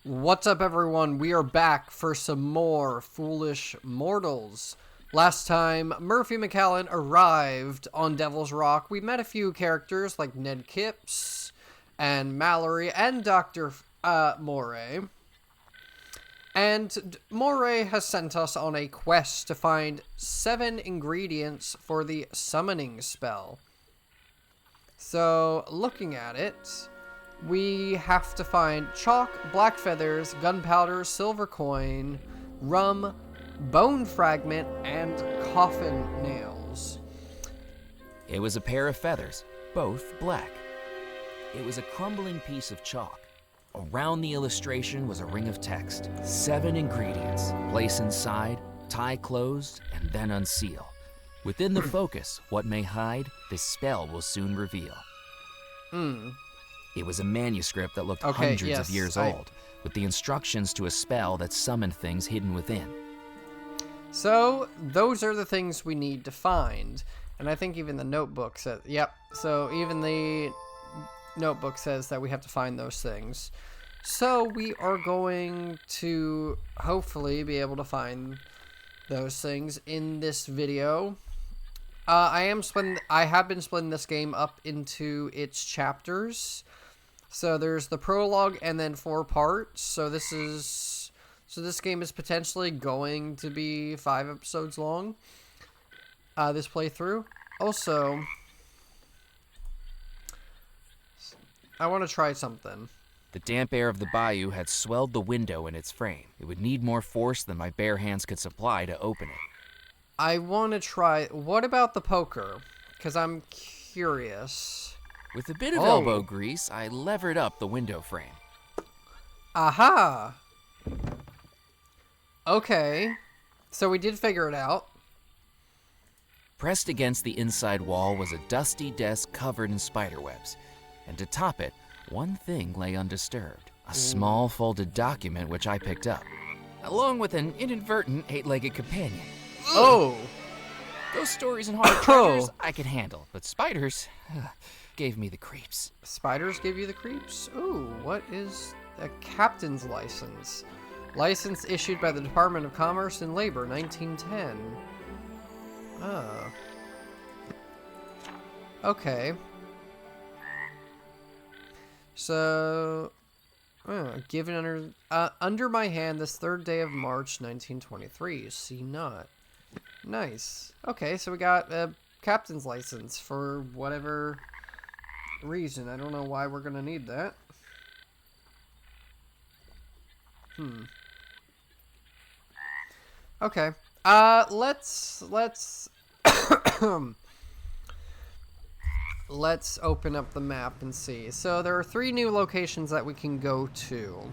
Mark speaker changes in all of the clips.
Speaker 1: What's up, everyone? We are back for some more Foolish Mortals. Last time, Murphy McCallan arrived on Devil's Rock. We met a few characters like Ned Kipps and Mallory and Doctor Moray. And Moray has sent us on a quest to find 7 ingredients for the summoning spell. So, looking at it, we have to find chalk, black feathers, gunpowder, silver coin, rum, bone fragment, and coffin nails.
Speaker 2: It was a pair of feathers, both black. It was a crumbling piece of chalk. Around the illustration was a ring of text. 7 ingredients. Place inside, tie closed, and then unseal. Within the focus, what may hide, this spell will soon reveal. It was a manuscript that looked hundreds of years old, with the instructions to a spell that summoned things hidden within.
Speaker 1: So, those are the things we need to find. And I think even the notebook says, so even the notebook says that we have to find those things. So, we are going to hopefully be able to find those things in this video. I have been splitting this game up into its chapters. So there's the prologue and then 4 parts. So this game is potentially going to be 5 episodes long. This playthrough. Also, I want to try something.
Speaker 2: The damp air of the bayou had swelled the window in its frame. It would need more force than my bare hands could supply to open it.
Speaker 1: I want to try. What about the poker? Because I'm curious.
Speaker 2: With a bit of elbow grease, I levered up the window frame.
Speaker 1: Aha! Okay. So we did figure it out.
Speaker 2: Pressed against the inside wall was a dusty desk covered in spiderwebs. And to top it, one thing lay undisturbed. A small folded document which I picked up, along with an inadvertent 8-legged companion.
Speaker 1: Oh!
Speaker 2: Those stories and hard treasures I could handle, but spiders gave me the creeps.
Speaker 1: Spiders give you the creeps? Ooh, what is a captain's license? License issued by the Department of Commerce and Labor, 1910. Oh. Okay. So, given under my hand this 3rd day of March, 1923. See not. Nice. Okay, so we got a captain's license for whatever reason. I don't know why we're gonna need that. Okay. Let's let's open up the map and see. So there are 3 new locations that we can go to.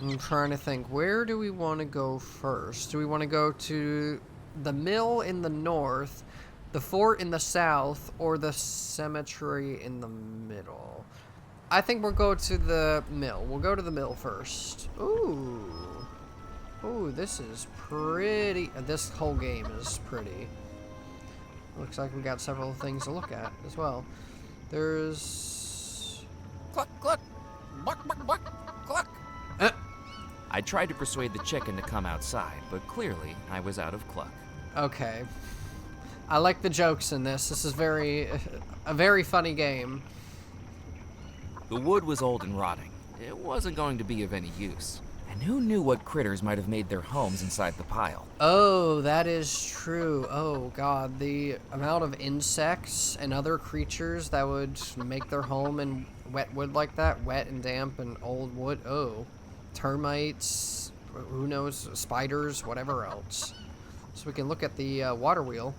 Speaker 1: I'm trying to think, where do we want to go first? Do we want to go to the mill in the north, the fort in the south, or the cemetery in the middle? I think we'll go to the mill. We'll go to the mill first. Ooh. Ooh, this is pretty. This whole game is pretty. Looks like we got several things to look at as well. There's...
Speaker 2: Cluck, cluck. Buck, buck, buck. Cluck. I tried to persuade the chicken to come outside, but clearly I was out of cluck.
Speaker 1: Okay. I like the jokes in this. This is a very funny game.
Speaker 2: The wood was old and rotting. It wasn't going to be of any use. And who knew what critters might have made their homes inside the pile?
Speaker 1: Oh, that is true. Oh, God. The amount of insects and other creatures that would make their home in wet wood like that. Wet and damp and old wood. Oh. Termites. Who knows? Spiders. Whatever else. So we can look at the water wheel.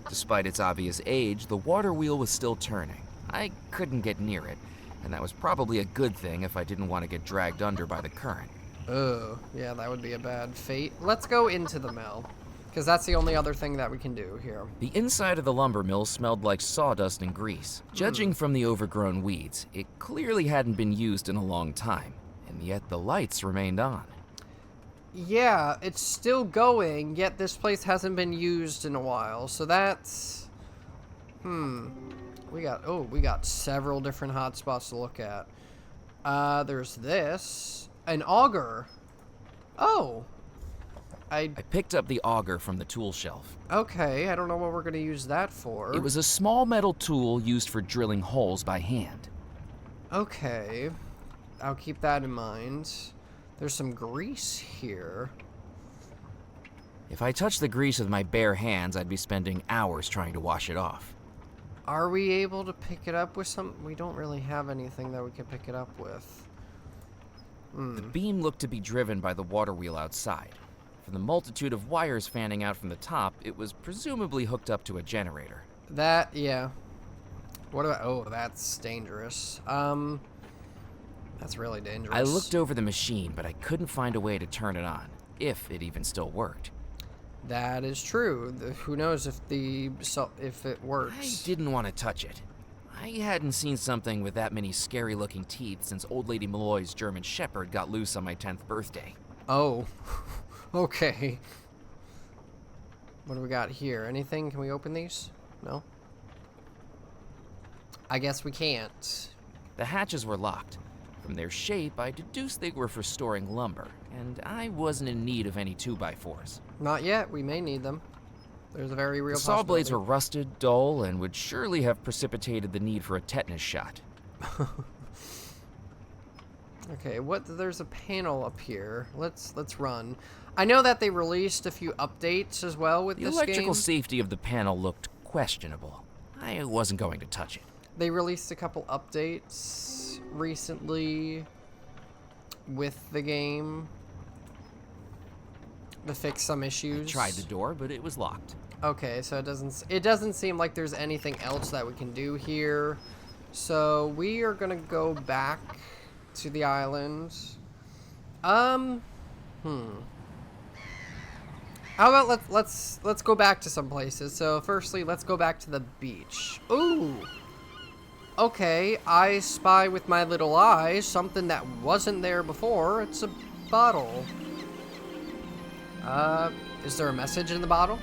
Speaker 2: Despite its obvious age, the water wheel was still turning. I couldn't get near it, and that was probably a good thing if I didn't want to get dragged under by the current.
Speaker 1: Oh, yeah, that would be a bad fate. Let's go into the mill, because that's the only other thing that we can do here.
Speaker 2: The inside of the lumber mill smelled like sawdust and grease. Judging from the overgrown weeds, it clearly hadn't been used in a long time, and yet the lights remained on.
Speaker 1: Yeah, it's still going, yet this place hasn't been used in a while, so that's... We got several different hotspots to look at. There's this. An auger. Oh.
Speaker 2: I picked up the auger from the tool shelf.
Speaker 1: Okay, I don't know what we're going to use that for.
Speaker 2: It was a small metal tool used for drilling holes by hand.
Speaker 1: Okay. I'll keep that in mind. There's some grease here.
Speaker 2: If I touched the grease with my bare hands, I'd be spending hours trying to wash it off.
Speaker 1: Are we able to pick it up with some... We don't really have anything that we can pick it up with.
Speaker 2: The beam looked to be driven by the water wheel outside. From the multitude of wires fanning out from the top, it was presumably hooked up to a generator.
Speaker 1: That, yeah. What about... Oh, that's dangerous. That's really dangerous.
Speaker 2: I looked over the machine, but I couldn't find a way to turn it on, if it even still worked.
Speaker 1: That is true. Who knows if it works.
Speaker 2: I didn't want to touch it. I hadn't seen something with that many scary-looking teeth since Old Lady Malloy's German Shepherd got loose on my 10th birthday.
Speaker 1: Oh. Okay. What do we got here? Anything? Can we open these? No? I guess we can't.
Speaker 2: The hatches were locked. From their shape, I deduced they were for storing lumber, and I wasn't in need of any 2x4s.
Speaker 1: Not yet. We may need them. There's a very real
Speaker 2: The saw blades
Speaker 1: possibility.
Speaker 2: were rusted, dull, and would surely have precipitated the need for a tetanus shot.
Speaker 1: Okay, there's a panel up here. Let's run. I know that they released a few updates as well with
Speaker 2: The
Speaker 1: this
Speaker 2: electrical
Speaker 1: game.
Speaker 2: safety of the panel looked questionable. I wasn't going to touch it.
Speaker 1: They released a couple updates recently with the game to fix some issues.
Speaker 2: I tried the door, but it was locked.
Speaker 1: Okay, so it doesn't seem like there's anything else that we can do here. So we are gonna go back to the island. How about let's go back to some places. So firstly, let's go back to the beach. Ooh. Okay, I spy with my little eyes something that wasn't there before. It's a bottle. Is there a message in the bottle?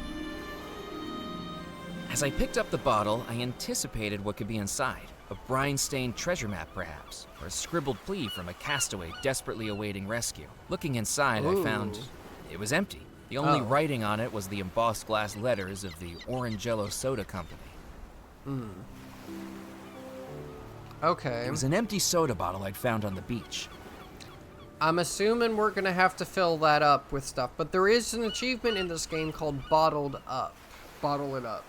Speaker 2: As I picked up the bottle, I anticipated what could be inside. A brine-stained treasure map, perhaps, or a scribbled plea from a castaway desperately awaiting rescue. Looking inside,
Speaker 1: Ooh.
Speaker 2: I found it was empty. The only writing on it was the embossed glass letters of the Orangello Soda Company.
Speaker 1: Okay.
Speaker 2: It was an empty soda bottle I'd found on the beach.
Speaker 1: I'm assuming we're gonna have to fill that up with stuff, but there is an achievement in this game called Bottled Up. Bottle it up.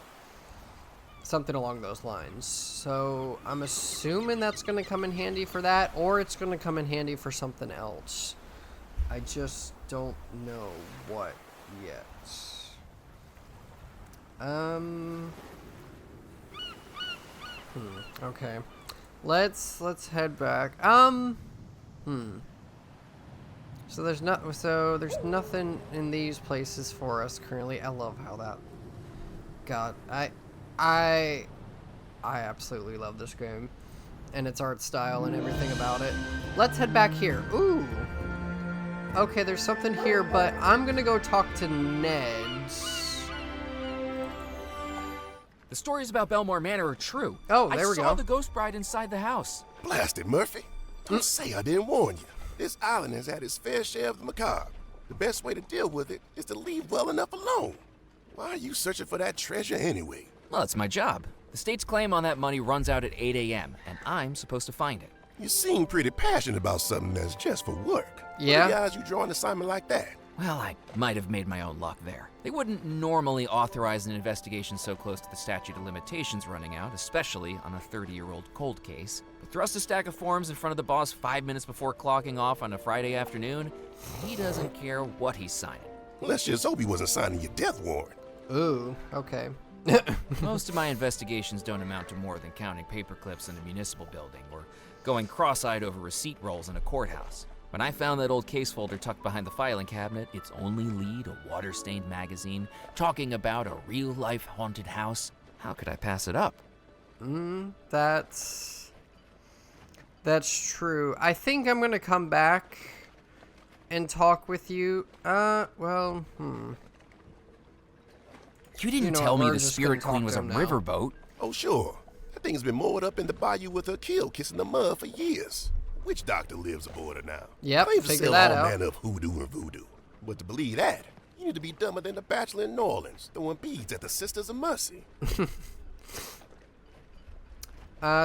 Speaker 1: Something along those lines. So I'm assuming that's gonna come in handy for that, or it's gonna come in handy for something else. I just don't know what yet. Okay. Let's head back. So there's nothing in these places for us currently. I love how that. God, I absolutely love this game, and its art style and everything about it. Let's head back here. Ooh. Okay, there's something here, but I'm gonna go talk to Ned.
Speaker 2: The stories about Bellemore Manor are true.
Speaker 1: Oh, there we go.
Speaker 2: I saw the ghost bride inside the house.
Speaker 3: Blasted, Murphy. Don't say I didn't warn you. This island has had its fair share of the macabre. The best way to deal with it is to leave well enough alone. Why are you searching for that treasure anyway?
Speaker 2: Well, it's my job. The state's claim on that money runs out at 8 a.m., and I'm supposed to find it.
Speaker 3: You seem pretty passionate about something that's just for work.
Speaker 1: Yeah?
Speaker 3: What are the odds you draw an assignment like that?
Speaker 2: Well, I might have made my own luck there. They wouldn't normally authorize an investigation so close to the statute of limitations running out, especially on a 30-year-old cold case. But thrust a stack of forms in front of the boss 5 minutes before clocking off on a Friday afternoon, he doesn't care what he's signing.
Speaker 3: Let's just hope he wasn't signing your death warrant.
Speaker 1: Ooh. Okay.
Speaker 2: Most of my investigations don't amount to more than counting paper clips in a municipal building or going cross-eyed over receipt rolls in a courthouse. When I found that old case folder tucked behind the filing cabinet, its only lead, a water-stained magazine, talking about a real-life haunted house, how could I pass it up?
Speaker 1: That's true. I think I'm gonna come back and talk with you.
Speaker 2: You didn't tell me
Speaker 1: we're
Speaker 2: the
Speaker 1: just
Speaker 2: Spirit
Speaker 1: gonna
Speaker 2: Queen
Speaker 1: talk
Speaker 2: was
Speaker 1: to
Speaker 2: a
Speaker 1: him now.
Speaker 2: riverboat.
Speaker 3: Oh, sure. That thing's been moored up in the bayou with her keel kissing the mud for years. witch doctor lives aboard her now.
Speaker 1: Yep,
Speaker 3: Claims to
Speaker 1: figure
Speaker 3: sell
Speaker 1: that
Speaker 3: all
Speaker 1: out.
Speaker 3: manner of hoodoo and voodoo. But to believe that, you need to be dumber than the bachelor in New Orleans, throwing beads at the Sisters of Mercy.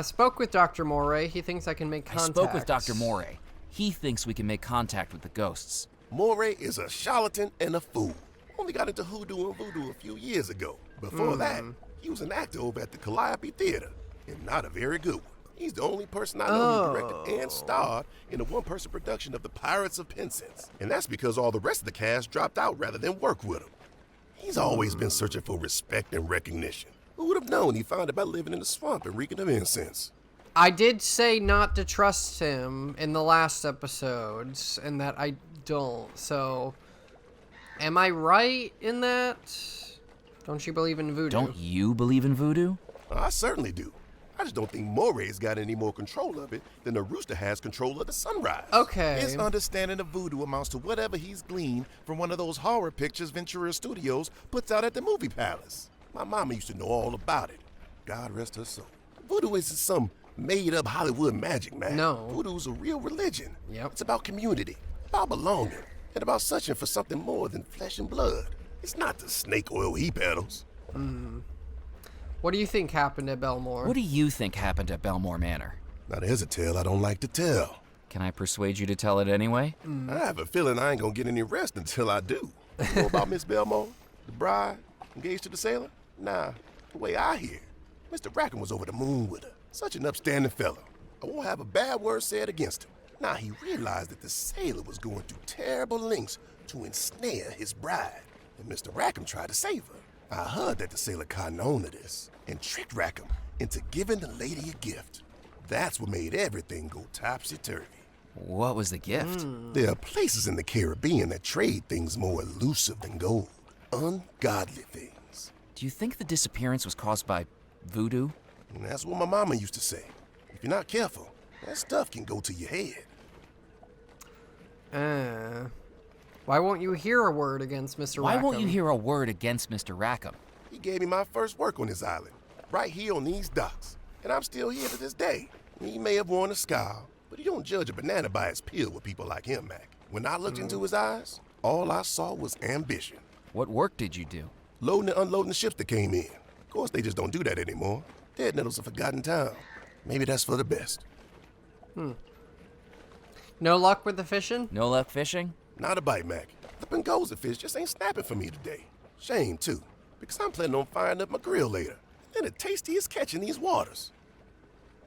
Speaker 1: Spoke with Dr. Moray. He thinks I can make
Speaker 2: I
Speaker 1: contact.
Speaker 2: spoke with Dr. Moray. He thinks we can make contact with the ghosts.
Speaker 3: Moray is a charlatan and a fool. Only got into hoodoo and voodoo a few years ago. Before that, he was an actor over at the Calliope Theater, and not a very good one. He's the only person I know who directed and starred in a one-person production of The Pirates of Penzance. And that's because all the rest of the cast dropped out rather than work with him. He's always been searching for respect and recognition. Who would have known he'd find it by living in the swamp and reeking of incense?
Speaker 1: I did say not to trust him in the last episodes, and that I don't. So, am I right in that? Don't you believe in voodoo?
Speaker 2: Don't you believe in voodoo?
Speaker 3: I certainly do. I just don't think Moray's got any more control of it than the rooster has control of the sunrise.
Speaker 1: Okay.
Speaker 4: His understanding of voodoo amounts to whatever he's gleaned from one of those horror pictures Ventura Studios puts out at the movie palace.
Speaker 3: My mama used to know all about it. God rest her soul. Voodoo isn't some made-up Hollywood magic, man.
Speaker 1: No.
Speaker 3: Voodoo's a real religion.
Speaker 1: Yep.
Speaker 3: It's about community, about belonging, and about searching for something more than flesh and blood. It's not the snake oil he peddles.
Speaker 1: What do you think happened at Bellemore?
Speaker 2: What do you think happened at Bellemore Manor?
Speaker 3: Now, there's a tale I don't like to tell.
Speaker 2: Can I persuade you to tell it anyway?
Speaker 3: I have a feeling I ain't gonna get any rest until I do. You know about Miss Bellemore, the bride, engaged to the sailor? Nah, the way I hear, Mr. Rackham was over the moon with her. Such an upstanding fellow. I won't have a bad word said against him. Now he realized that the sailor was going to terrible lengths to ensnare his bride, and Mr. Rackham tried to save her. I heard that the sailor caught on of this and tricked Rackham into giving the lady a gift. That's what made everything go topsy-turvy.
Speaker 2: What was the gift?
Speaker 3: There are places in the Caribbean that trade things more elusive than gold. Ungodly things.
Speaker 2: Do you think the disappearance was caused by voodoo?
Speaker 3: And that's what my mama used to say. If you're not careful, that stuff can go to your head.
Speaker 1: Why won't you hear a word against Mr.
Speaker 2: Why
Speaker 1: Rackham?
Speaker 2: won't you hear a word against Mr. Rackham?
Speaker 3: He gave me my first work on this island, right here on these docks. And I'm still here to this day. He may have worn a scowl, but he don't judge a banana by its peel with people like him, Mac. When I looked into his eyes, all I saw was ambition.
Speaker 2: What work did you do?
Speaker 3: Loading and unloading the ships that came in. Of course, they just don't do that anymore. Dead Nettle's a forgotten town. Maybe that's for the best.
Speaker 1: No luck with the fishing?
Speaker 2: No luck fishing?
Speaker 3: Not a bite, Mac. The Pengoza fish just ain't snapping for me today. Shame, too, because I'm planning on firing up my grill later. They're the tastiest catch in these waters.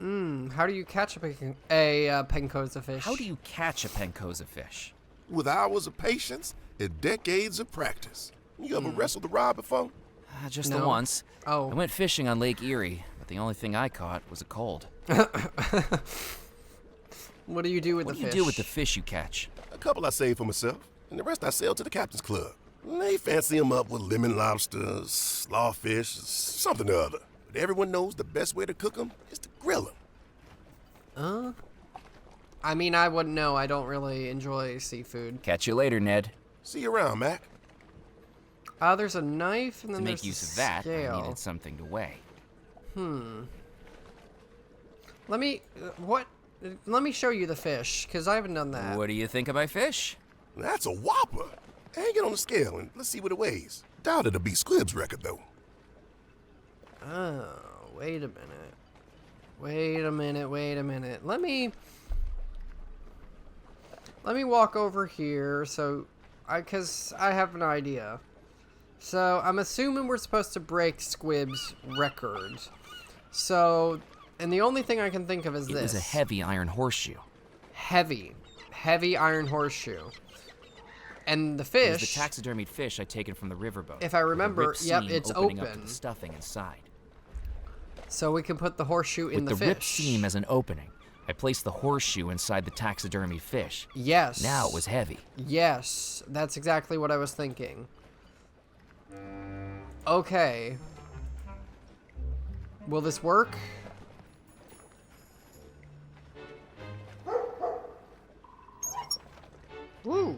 Speaker 1: How do you catch a Pencoza fish?
Speaker 2: How do you catch a Pencoza fish?
Speaker 3: With hours of patience and decades of practice. You ever wrestled the rod before?
Speaker 2: Just
Speaker 1: No.
Speaker 2: the once.
Speaker 1: Oh.
Speaker 2: I went fishing on Lake Erie, but the only thing I caught was a cold.
Speaker 1: What do you do with
Speaker 2: What
Speaker 1: the
Speaker 2: do you
Speaker 1: fish?
Speaker 2: do with the fish you catch?
Speaker 3: A couple I saved for myself, and the rest I sell to the captain's club. They fancy them up with lemon lobsters, slawfish, something or other. But everyone knows the best way to cook them is to grill them.
Speaker 1: I mean, I wouldn't know. I don't really enjoy seafood.
Speaker 2: Catch you later, Ned.
Speaker 3: See you around, Mac.
Speaker 1: There's a knife and
Speaker 2: To
Speaker 1: then
Speaker 2: make
Speaker 1: there's
Speaker 2: use
Speaker 1: a
Speaker 2: of that,
Speaker 1: scale.
Speaker 2: I needed something to weigh.
Speaker 1: Let me Let me show you the fish, because I haven't done that.
Speaker 2: What do you think of my fish?
Speaker 3: That's a whopper. Hang it on the scale and let's see what it weighs. Doubt it'll be Squib's record, though.
Speaker 1: Oh, wait a minute. Wait a minute. Let me walk over here, because I have an idea. So, I'm assuming we're supposed to break Squib's record. So, and the only thing I can think of is
Speaker 2: It
Speaker 1: this.
Speaker 2: was a heavy iron horseshoe.
Speaker 1: Heavy iron horseshoe. And the
Speaker 2: It
Speaker 1: fish,
Speaker 2: was the taxidermied fish I'd taken from the riverboat.
Speaker 1: if I
Speaker 2: with the
Speaker 1: remember,
Speaker 2: ripped
Speaker 1: yep,
Speaker 2: seam
Speaker 1: it's
Speaker 2: opening up to
Speaker 1: open.
Speaker 2: the stuffing inside.
Speaker 1: So we can put the horseshoe in
Speaker 2: With
Speaker 1: the
Speaker 2: the
Speaker 1: fish.
Speaker 2: ripped seam as an opening, I placed the horseshoe inside the taxidermy fish.
Speaker 1: Yes.
Speaker 2: Now it was heavy.
Speaker 1: Yes, that's exactly what I was thinking. Okay. Will this work? Woo.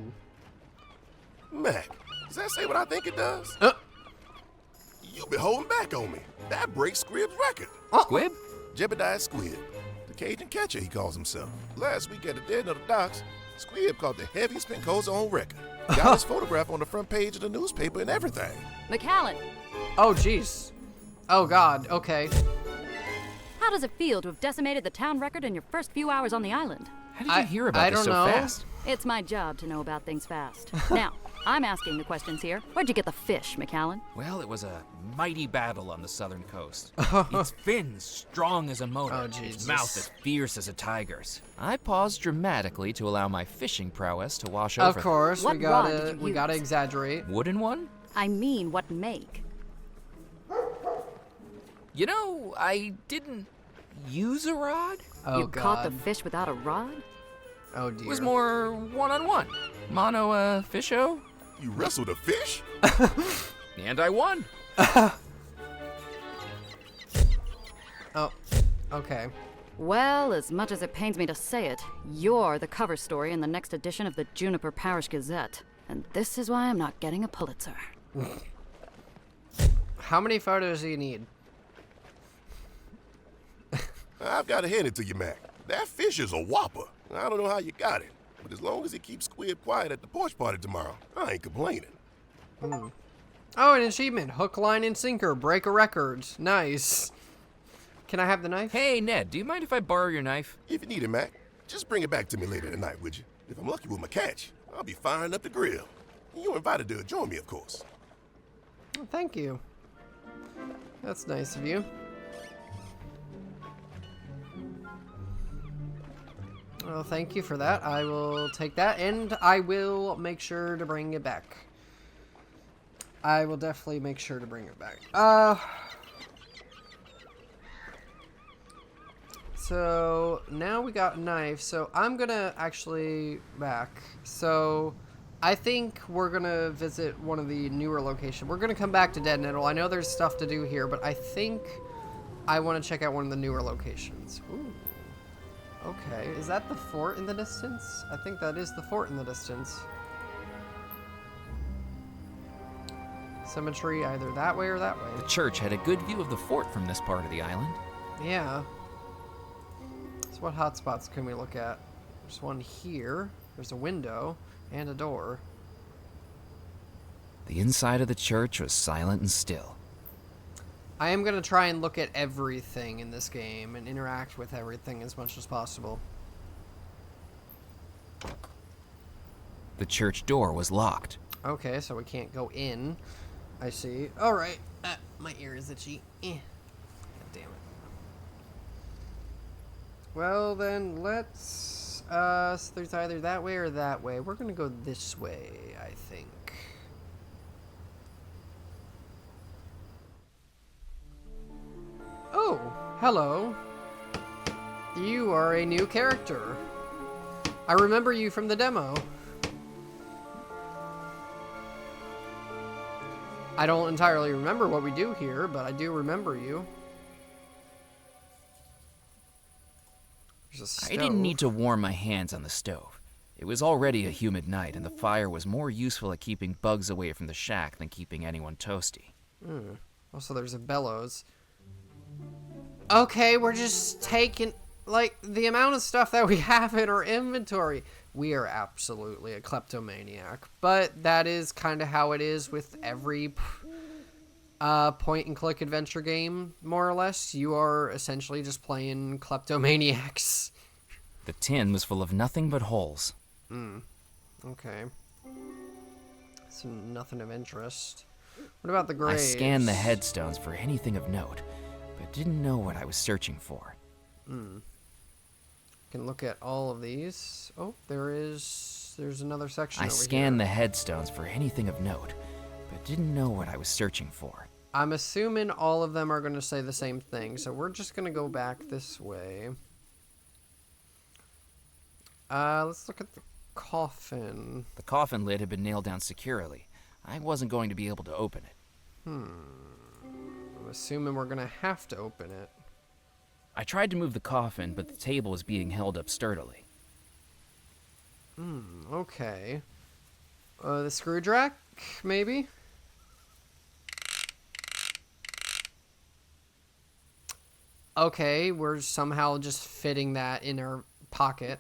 Speaker 3: Mac, does that say what I think it does?
Speaker 1: Uh.
Speaker 3: You been holding back on me. That breaks Squib's record.
Speaker 2: Squib?
Speaker 3: Jebediah Squib, the Cajun catcher, he calls himself. Last week at the dead of the docks, Squib caught the heaviest pincosa on record. Got his photograph on the front page of the newspaper and everything.
Speaker 5: McAllen,
Speaker 1: Oh, jeez. Oh, God. Okay.
Speaker 5: how does it feel to have decimated the town record in your first few hours on the island?
Speaker 2: How did you hear about this so fast?
Speaker 5: It's my job to know about things fast. Now, I'm asking the questions here. Where'd you get the fish, McAllen?
Speaker 2: Well, it was a mighty battle on the southern coast. Its fins strong as a motor,
Speaker 1: Oh,
Speaker 2: its
Speaker 1: Jesus.
Speaker 2: mouth as fierce as a tiger's. I paused dramatically to allow my fishing prowess to wash
Speaker 1: Of
Speaker 2: over.
Speaker 1: course,
Speaker 5: What
Speaker 1: we
Speaker 5: rod
Speaker 1: gotta
Speaker 5: did you
Speaker 1: we gotta
Speaker 5: use?
Speaker 1: exaggerate.
Speaker 2: Wooden one?
Speaker 5: I mean, what make?
Speaker 2: You know, I didn't use a rod.
Speaker 1: Oh,
Speaker 5: You
Speaker 1: God.
Speaker 5: caught the fish without a rod?
Speaker 1: Oh, dear.
Speaker 2: It was more one-on-one. Mono, fisho.
Speaker 3: You wrestled a fish?
Speaker 2: And I won.
Speaker 1: Oh, okay.
Speaker 5: Well, as much as it pains me to say it, you're the cover story in the next edition of the Juniper Parish Gazette. And this is why I'm not getting a Pulitzer.
Speaker 1: How many photos do you need?
Speaker 3: I've got to hand it to you, Mac. That fish is a whopper. I don't know how you got it, but as long as he keeps Squib quiet at the porch party tomorrow, I ain't complaining.
Speaker 1: Oh, an achievement. Hook, line, and sinker. Break a record. Nice. Can I have the knife?
Speaker 2: Hey, Ned, do you mind if I borrow your knife?
Speaker 3: If you need it, Mac, just bring it back to me later tonight, would you? If I'm lucky with my catch, I'll be firing up the grill. You're invited to join me, of course.
Speaker 1: Oh, thank you. That's nice of you. Well, thank you for that. I will take that, and I will make sure to bring it back. I will definitely make sure to bring it back. So now we got a knife. So I'm gonna actually back. So I think we're gonna visit one of the newer locations. We're gonna come back to Dead Nettle. I know there's stuff to do here, but I think I want to check out one of the newer locations. Ooh. Okay, is that the fort in the distance? I think that is the fort in the distance. Cemetery either that way or that way.
Speaker 2: The church had a good view of the fort from this part of the island.
Speaker 1: Yeah. So what hotspots can we look at? There's one here. There's a window and a door.
Speaker 2: The inside of the church was silent and still.
Speaker 1: I am going to try and look at everything in this game and interact with everything as much as possible.
Speaker 2: The church door was locked.
Speaker 1: Okay, so we can't go in. I see. Alright. My ear is itchy. God damn it. Well, then let's... so there's either that way or that way. We're going to go this way, I think. Oh, hello. You are a new character. I remember you from the demo. I don't entirely remember what we do here, but I do remember you. There's a stove.
Speaker 2: I didn't need to warm my hands on the stove. It was already a humid night, and the fire was more useful at keeping bugs away from the shack than keeping anyone toasty.
Speaker 1: Also, there's a bellows. Okay, we're just taking, like, the amount of stuff that we have in our inventory. We are absolutely a kleptomaniac. But that is kind of how it is with every point-and-click adventure game, more or less. You are essentially just playing kleptomaniacs.
Speaker 2: The tin was full of nothing but holes.
Speaker 1: Okay. So nothing of interest. What about the graves?
Speaker 2: I scanned the headstones for anything of note, but didn't know what I was searching for.
Speaker 1: Can look at all of these. Oh, there's another section
Speaker 2: I
Speaker 1: over
Speaker 2: scanned
Speaker 1: here.
Speaker 2: the headstones for anything of note, but didn't know what I was searching for.
Speaker 1: I'm assuming all of them are going to say the same thing, so we're just going to go back this way. Let's look at the coffin.
Speaker 2: The coffin lid had been nailed down securely. I wasn't going to be able to open it.
Speaker 1: I'm assuming we're going to have to open it.
Speaker 2: I tried to move the coffin, but the table was being held up sturdily.
Speaker 1: Okay. The screwdriver, maybe? Okay, we're somehow just fitting that in our pocket.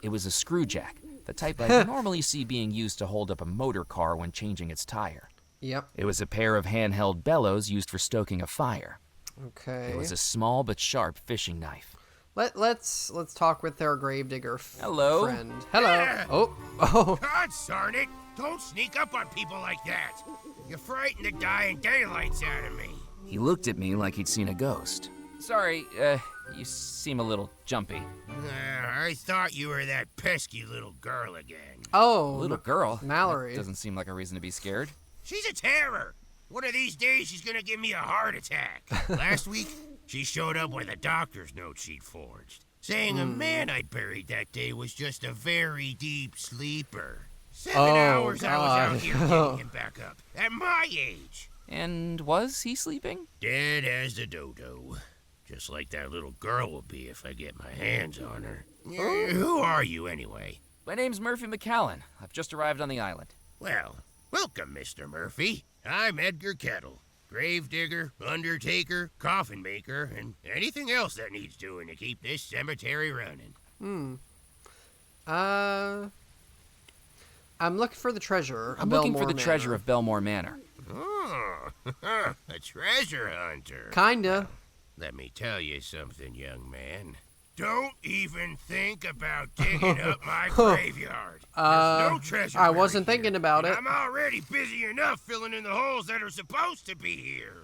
Speaker 2: It was a screw jack, the type I normally see being used to hold up a motor car when changing its tire.
Speaker 1: Yep.
Speaker 2: It was a pair of handheld bellows used for stoking a fire.
Speaker 1: Okay.
Speaker 2: It was a small but sharp fishing knife.
Speaker 1: Let's talk with our gravedigger
Speaker 2: Hello?
Speaker 1: friend. Hello. Oh.
Speaker 6: God darn it! Don't sneak up on people like that! You frighten the dying daylights out of me.
Speaker 2: He looked at me like he'd seen a ghost. Sorry, you seem a little jumpy.
Speaker 6: I thought you were that pesky little girl again.
Speaker 1: Oh.
Speaker 2: Little girl?
Speaker 1: Mallory.
Speaker 2: That doesn't seem like a reason to be scared.
Speaker 6: She's a terror. One of these days she's gonna give me a heart attack. Last week, she showed up with a doctor's note she'd forged, saying a man I'd buried that day was just a very deep sleeper. 7 hours I was out here getting him back up, at my age.
Speaker 2: And was he sleeping?
Speaker 6: Dead as a dodo. Just like that little girl will be if I get my hands on her. Who are you, anyway?
Speaker 2: My name's Murphy McCallan. I've just arrived on the island.
Speaker 6: Well, welcome, Mr. Murphy. I'm Edgar Kettle. Gravedigger, undertaker, coffin maker, and anything else that needs doing to keep this cemetery running.
Speaker 1: I'm looking for the treasure.
Speaker 2: I'm looking for the treasure of Bellemore Manor.
Speaker 6: Oh, a treasure hunter.
Speaker 1: Kinda.
Speaker 6: Let me tell you something, young man. Don't even think about digging up my graveyard. There's no treasure
Speaker 1: I
Speaker 6: buried
Speaker 1: wasn't
Speaker 6: here,
Speaker 1: thinking about
Speaker 6: and
Speaker 1: it.
Speaker 6: I'm already busy enough filling in the holes that are supposed to be here.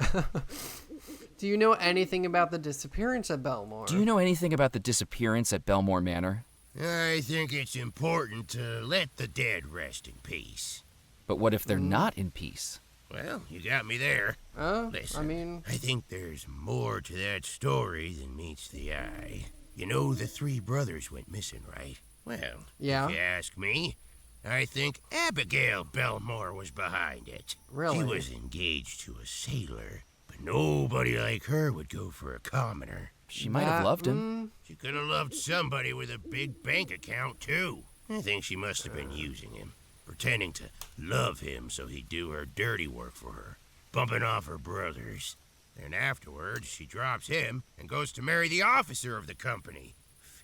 Speaker 1: Do you know anything about the disappearance at Bellemore?
Speaker 2: Do you know anything about the disappearance at Bellemore Manor?
Speaker 6: I think it's important to let the dead rest in peace.
Speaker 2: But what if they're not in peace?
Speaker 6: Well, you got me there. Listen, I think there's more to that story than meets the eye. You know the 3 brothers went missing, right? Well,
Speaker 1: yeah.
Speaker 6: If you ask me, I think Abigail Bellemore was behind it.
Speaker 1: Really?
Speaker 6: She was engaged to a sailor, but nobody like her would go for a commoner.
Speaker 2: She might have loved him.
Speaker 6: She could have loved somebody with a big bank account, too. I think she must have been using him, pretending to love him so he'd do her dirty work for her, bumping off her brothers. Then afterwards, she drops him and goes to marry the officer of the company.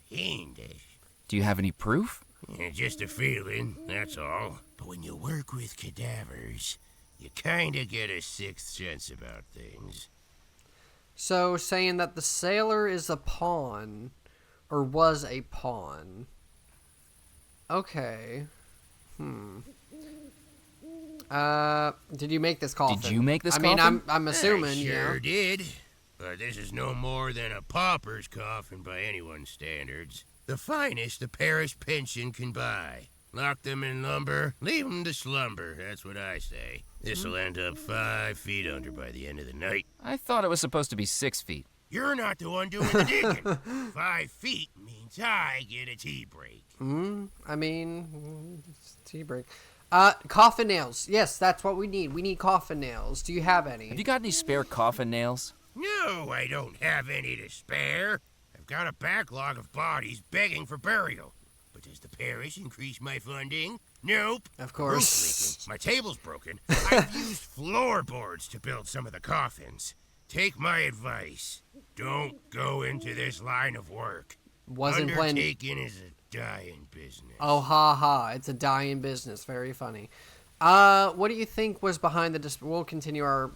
Speaker 6: Fiendish.
Speaker 2: Do you have any proof?
Speaker 6: Yeah, just a feeling, that's all. But when you work with cadavers, you kinda get a sixth sense about things.
Speaker 1: So, saying that the sailor is a pawn, or was a pawn. Okay. Did you make this coffin?
Speaker 2: Did you make this
Speaker 1: coffin?
Speaker 2: coffin?
Speaker 1: I'm assuming,
Speaker 6: I sure
Speaker 1: yeah.
Speaker 6: did. But this is no more than a pauper's coffin by anyone's standards. The finest the parish pension can buy. Lock them in lumber, leave them to slumber, that's what I say. This'll end up 5 feet under by the end of the night.
Speaker 2: I thought it was supposed to be 6 feet.
Speaker 6: You're not the one doing the digging. 5 feet means I get a tea break.
Speaker 1: Tea break. Coffin nails. Yes, that's what we need. We need coffin nails. Do you have any?
Speaker 2: Have you got any spare coffin nails?
Speaker 6: No, I don't have any to spare. I've got a backlog of bodies begging for burial. But does the parish increase my funding? Nope.
Speaker 1: Of course.
Speaker 6: Roof leaking. My table's broken. I've used floorboards to build some of the coffins. Take my advice. Don't go into this line of work.
Speaker 1: Wasn't planning.
Speaker 6: Undertaking is a dying business.
Speaker 1: Oh, ha ha. It's a dying business. Very funny. What do you think was behind the we'll continue our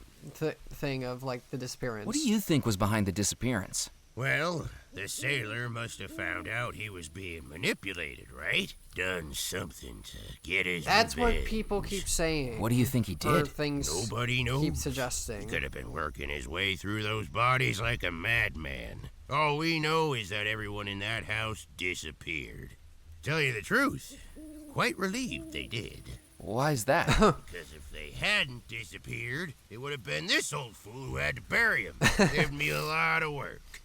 Speaker 1: thing of, like, the disappearance.
Speaker 2: What do you think was behind the disappearance?
Speaker 6: Well, the sailor must have found out he was being manipulated, right? Done something to get his
Speaker 1: That's
Speaker 6: revenge.
Speaker 1: what people keep saying.
Speaker 2: What do you think he
Speaker 1: Or
Speaker 2: did?
Speaker 1: things
Speaker 6: Nobody knows.
Speaker 1: keep suggesting.
Speaker 6: He could have been working his way through those bodies like a madman. All we know is that everyone in that house disappeared. Tell you the truth, quite relieved they did.
Speaker 2: Why's that?
Speaker 6: Because if they hadn't disappeared, it would have been this old fool who had to bury him. Saved me a lot of work.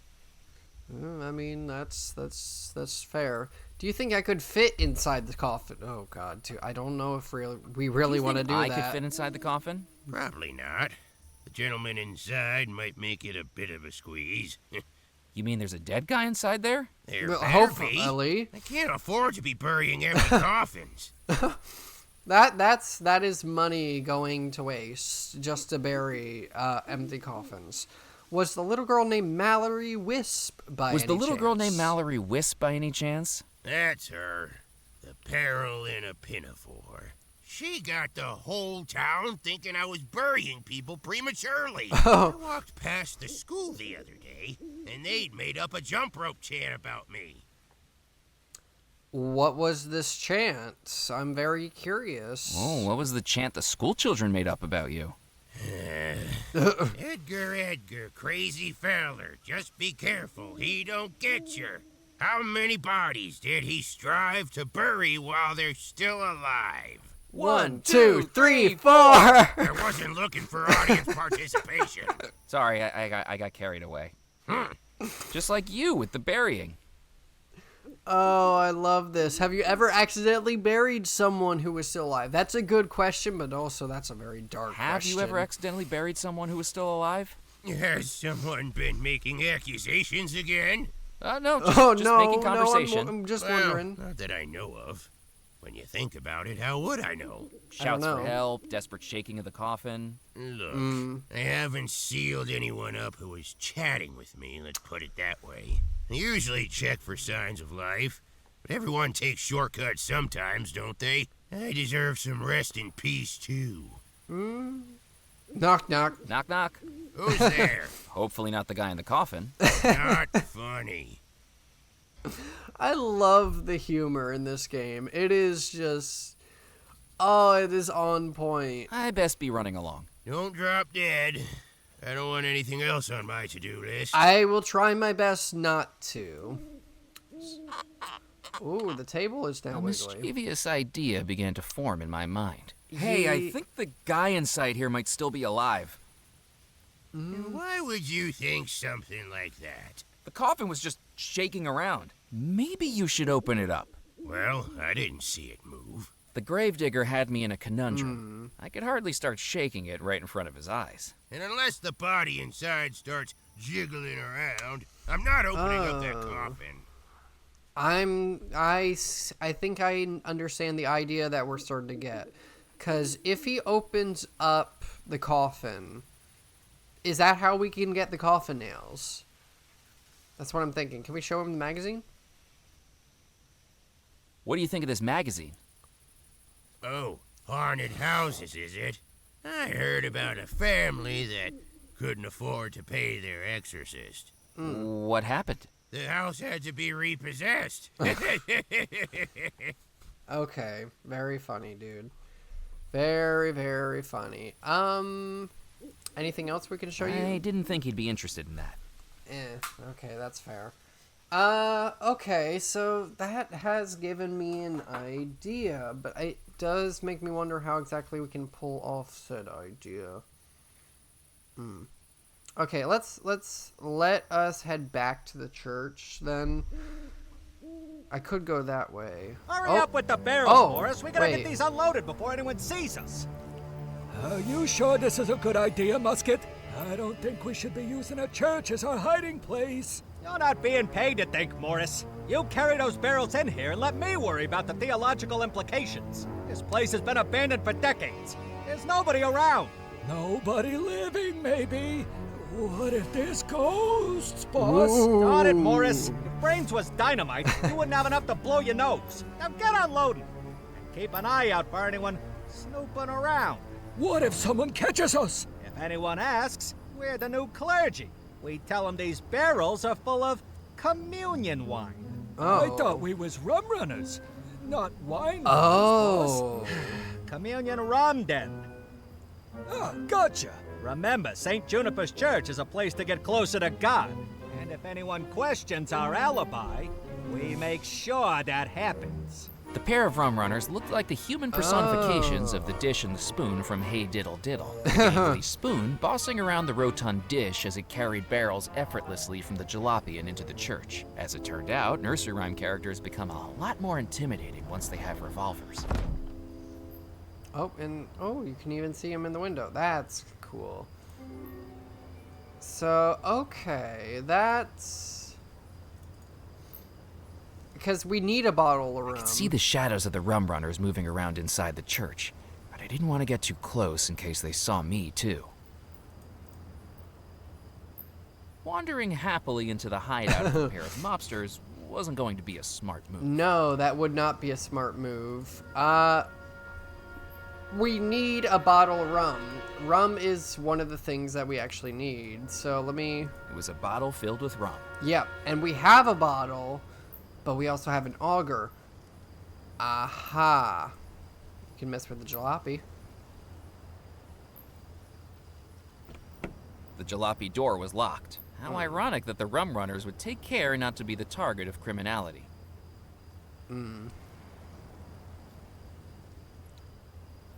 Speaker 1: I mean, that's fair. Do you think I could fit inside the coffin? Oh God, I don't know if we really want to do
Speaker 2: I
Speaker 1: that.
Speaker 2: could fit inside the coffin?
Speaker 6: Probably not. The gentleman inside might make it a bit of a squeeze.
Speaker 2: You mean there's a dead guy inside there?
Speaker 6: There
Speaker 1: Well,
Speaker 6: better
Speaker 1: hopefully.
Speaker 6: be. I can't afford to be burying empty coffins.
Speaker 1: That is money going to waste just to bury empty coffins. Was the little girl named Mallory Wisp by
Speaker 2: Was
Speaker 1: any
Speaker 2: the little girl
Speaker 1: chance?
Speaker 2: named Mallory Wisp by any chance?
Speaker 6: That's her. The peril in a pinafore. She got the whole town thinking I was burying people prematurely.
Speaker 1: Oh.
Speaker 6: I walked past the school the other day, and they'd made up a jump rope chant about me.
Speaker 1: What was this chant? I'm very curious.
Speaker 2: Oh, what was the chant the school children made up about you?
Speaker 6: Edgar, crazy feller. Just be careful, he don't get you. How many bodies did he strive to bury while they're still alive?
Speaker 1: 1, 2, 3, 4.
Speaker 6: I wasn't looking for audience participation.
Speaker 2: Sorry, I got carried away. Just like you with the burying.
Speaker 1: Oh, I love this. Have you ever accidentally buried someone who was still alive? That's a good question, but also that's a very dark question.
Speaker 2: Have you ever accidentally buried someone who was still alive?
Speaker 6: Has someone been making accusations again?
Speaker 2: No, just making conversation.
Speaker 1: I'm just
Speaker 6: Well,
Speaker 1: wondering.
Speaker 6: not that I know of. When you think about it, how would I know?
Speaker 2: Shouts for
Speaker 1: know.
Speaker 2: help, desperate shaking of the coffin.
Speaker 6: Look, I haven't sealed anyone up who was chatting with me, let's put it that way. I usually check for signs of life, but everyone takes shortcuts sometimes, don't they? I deserve some rest in peace, too.
Speaker 1: Knock, knock.
Speaker 2: Knock, knock.
Speaker 6: Who's there?
Speaker 2: Hopefully not the guy in the coffin.
Speaker 6: Not funny.
Speaker 1: I love the humor in this game. It is just... Oh, it is on point.
Speaker 2: I best be running along.
Speaker 6: Don't drop dead. I don't want anything else on my to-do list.
Speaker 1: I will try my best not to. Ooh, the table is now
Speaker 2: A
Speaker 1: wiggly.
Speaker 2: mischievous idea began to form in my mind. Hey, I think the guy inside here might still be alive.
Speaker 6: And why would you think something like that?
Speaker 2: The coffin was just shaking around. Maybe you should open it up.
Speaker 6: Well, I didn't see it move.
Speaker 2: The gravedigger had me in a conundrum. I could hardly start shaking it right in front of his eyes.
Speaker 6: And unless the body inside starts jiggling around, I'm not opening up that coffin.
Speaker 1: I think I understand the idea that we're starting to get. Because if he opens up the coffin, is that how we can get the coffin nails? That's what I'm thinking. Can we show him the magazine?
Speaker 2: What do you think of this magazine?
Speaker 6: Oh, haunted houses, is it? I heard about a family that couldn't afford to pay their exorcist.
Speaker 2: What happened?
Speaker 6: The house had to be repossessed.
Speaker 1: Okay, very funny, dude. Very, very funny. Anything else we can show you?
Speaker 2: I didn't think he'd be interested in that.
Speaker 1: Okay, that's fair. Okay, so that has given me an idea, but it does make me wonder how exactly we can pull off said idea. Okay, let us head back to the church, then. I could go that way.
Speaker 7: Hurry up with the barrels, Morris. We gotta get these unloaded before anyone sees us.
Speaker 8: Are you sure this is a good idea, Musket? I don't think we should be using a church as our hiding place.
Speaker 7: You're not being paid to think, Morris. You carry those barrels in here and let me worry about the theological implications. This place has been abandoned for decades. There's nobody around.
Speaker 8: Nobody living, maybe. What if there's ghosts, boss?
Speaker 7: Got it, Morris. If brains was dynamite, you wouldn't have enough to blow your nose. Now get unloading. And keep an eye out for anyone snooping around.
Speaker 8: What if someone catches us?
Speaker 7: If anyone asks, we're the new clergy. We tell them these barrels are full of communion wine.
Speaker 1: Oh.
Speaker 8: I thought we was rum runners, not wine runners,
Speaker 1: Oh.
Speaker 7: Communion rum, then.
Speaker 8: boss. Ah, gotcha.
Speaker 7: Remember, St. Juniper's Church is a place to get closer to God. And if anyone questions our alibi, we make sure that happens.
Speaker 2: The pair of rum runners looked like the human personifications of the dish and the spoon from Hey Diddle Diddle. The gangly spoon bossing around the rotund dish as it carried barrels effortlessly from the jalopy and into the church. As it turned out, nursery rhyme characters become a lot more intimidating once they have revolvers.
Speaker 1: Oh, and you can even see him in the window. That's cool. So, okay, that's... Because we need a bottle of rum.
Speaker 2: I could see the shadows of the rum runners moving around inside the church, but I didn't want to get too close in case they saw me, too. Wandering happily into the hideout of a pair of mobsters wasn't going to be a smart move.
Speaker 1: No, that would not be a smart move. We need a bottle of rum. Rum is one of the things that we actually need. So let me...
Speaker 2: It was a bottle filled with rum.
Speaker 1: Yep, and we have a bottle, but we also have an auger. Aha. You can mess with the jalopy.
Speaker 2: The jalopy door was locked. How ironic that the rum runners would take care not to be the target of criminality.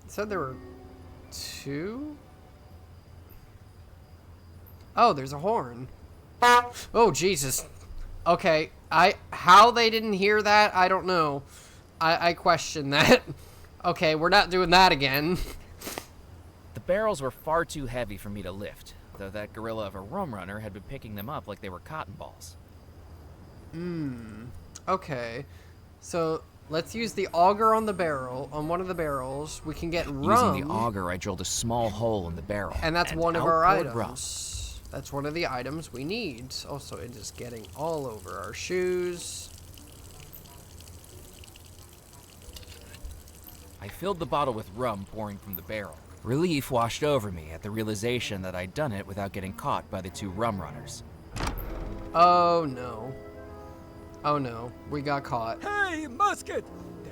Speaker 1: Said there were 2? Oh, there's a horn. Oh, Jesus. Okay, how they didn't hear that, I don't know. I question that. Okay, we're not doing that again.
Speaker 2: The barrels were far too heavy for me to lift, though that gorilla of a rum runner had been picking them up like they were cotton balls.
Speaker 1: Okay, so let's use the auger on the barrel, on one of the barrels. We can get rum.
Speaker 2: Using the auger, I drilled a small hole in the barrel.
Speaker 1: And that's one of our
Speaker 2: outpoured
Speaker 1: items.
Speaker 2: rum.
Speaker 1: That's one of the items we need. Also, it is getting all over our shoes.
Speaker 2: I filled the bottle with rum pouring from the barrel. Relief washed over me at the realization that I'd done it without getting caught by the 2 rum runners.
Speaker 1: Oh no. Oh no, we got caught.
Speaker 8: Hey, Musket!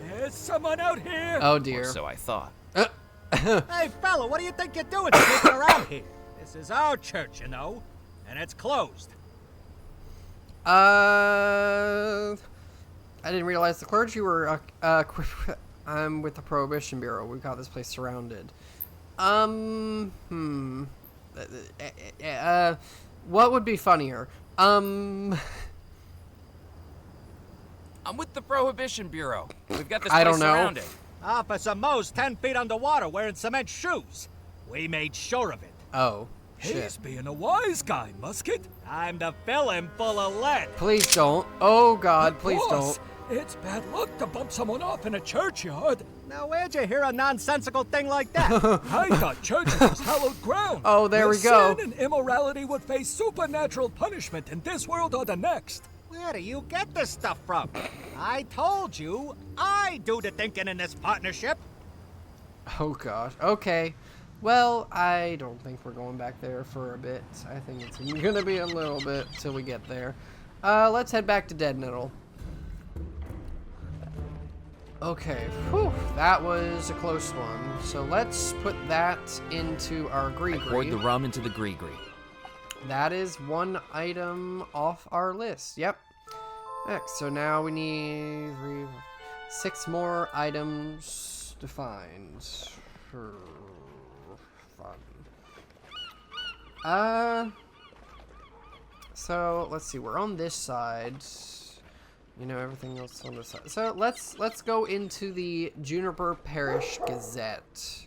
Speaker 8: There's someone out here!
Speaker 1: Oh
Speaker 2: Or
Speaker 1: dear.
Speaker 2: so I thought.
Speaker 7: Hey, fella, what do you think you're doing sneaking around here? This is our church, you know, and it's closed.
Speaker 1: I didn't realize the clergy were, I'm with the Prohibition Bureau. We've got this place surrounded. What would be funnier?
Speaker 2: I'm with the Prohibition Bureau. We've got this
Speaker 1: I
Speaker 2: place
Speaker 1: don't know.
Speaker 2: surrounded.
Speaker 7: Officer Moe's 10 feet underwater wearing cement shoes. We made sure of it.
Speaker 1: Oh,
Speaker 8: He's
Speaker 1: shit.
Speaker 8: being a wise guy, Musket.
Speaker 7: Time to fill him full of lead.
Speaker 1: Please don't. Oh God, please
Speaker 8: Boss,
Speaker 1: don't.
Speaker 8: It's bad luck to bump someone off in a churchyard.
Speaker 7: Now, where'd you hear a nonsensical thing like that?
Speaker 8: I thought churches was hallowed ground.
Speaker 1: Oh, there
Speaker 8: where
Speaker 1: we go.
Speaker 8: Sin and immorality would face supernatural punishment in this world or the next.
Speaker 7: Where do you get this stuff from? I told you, I do the thinking in this partnership.
Speaker 1: Oh gosh. Okay. Well, I don't think we're going back there for a bit. I think it's gonna be a little bit till we get there. Let's head back to Dead Nettle. Okay, whew, that was a close one. So let's put that into our
Speaker 2: I
Speaker 1: gree-gree.
Speaker 2: poured the rum into the gree-gree.
Speaker 1: That is one item off our list. Yep. Next, so now we need 6 more items to find. Fun. So let's see. We're on this side. You know, everything else on this side. So let's go into the Juniper Parish Gazette.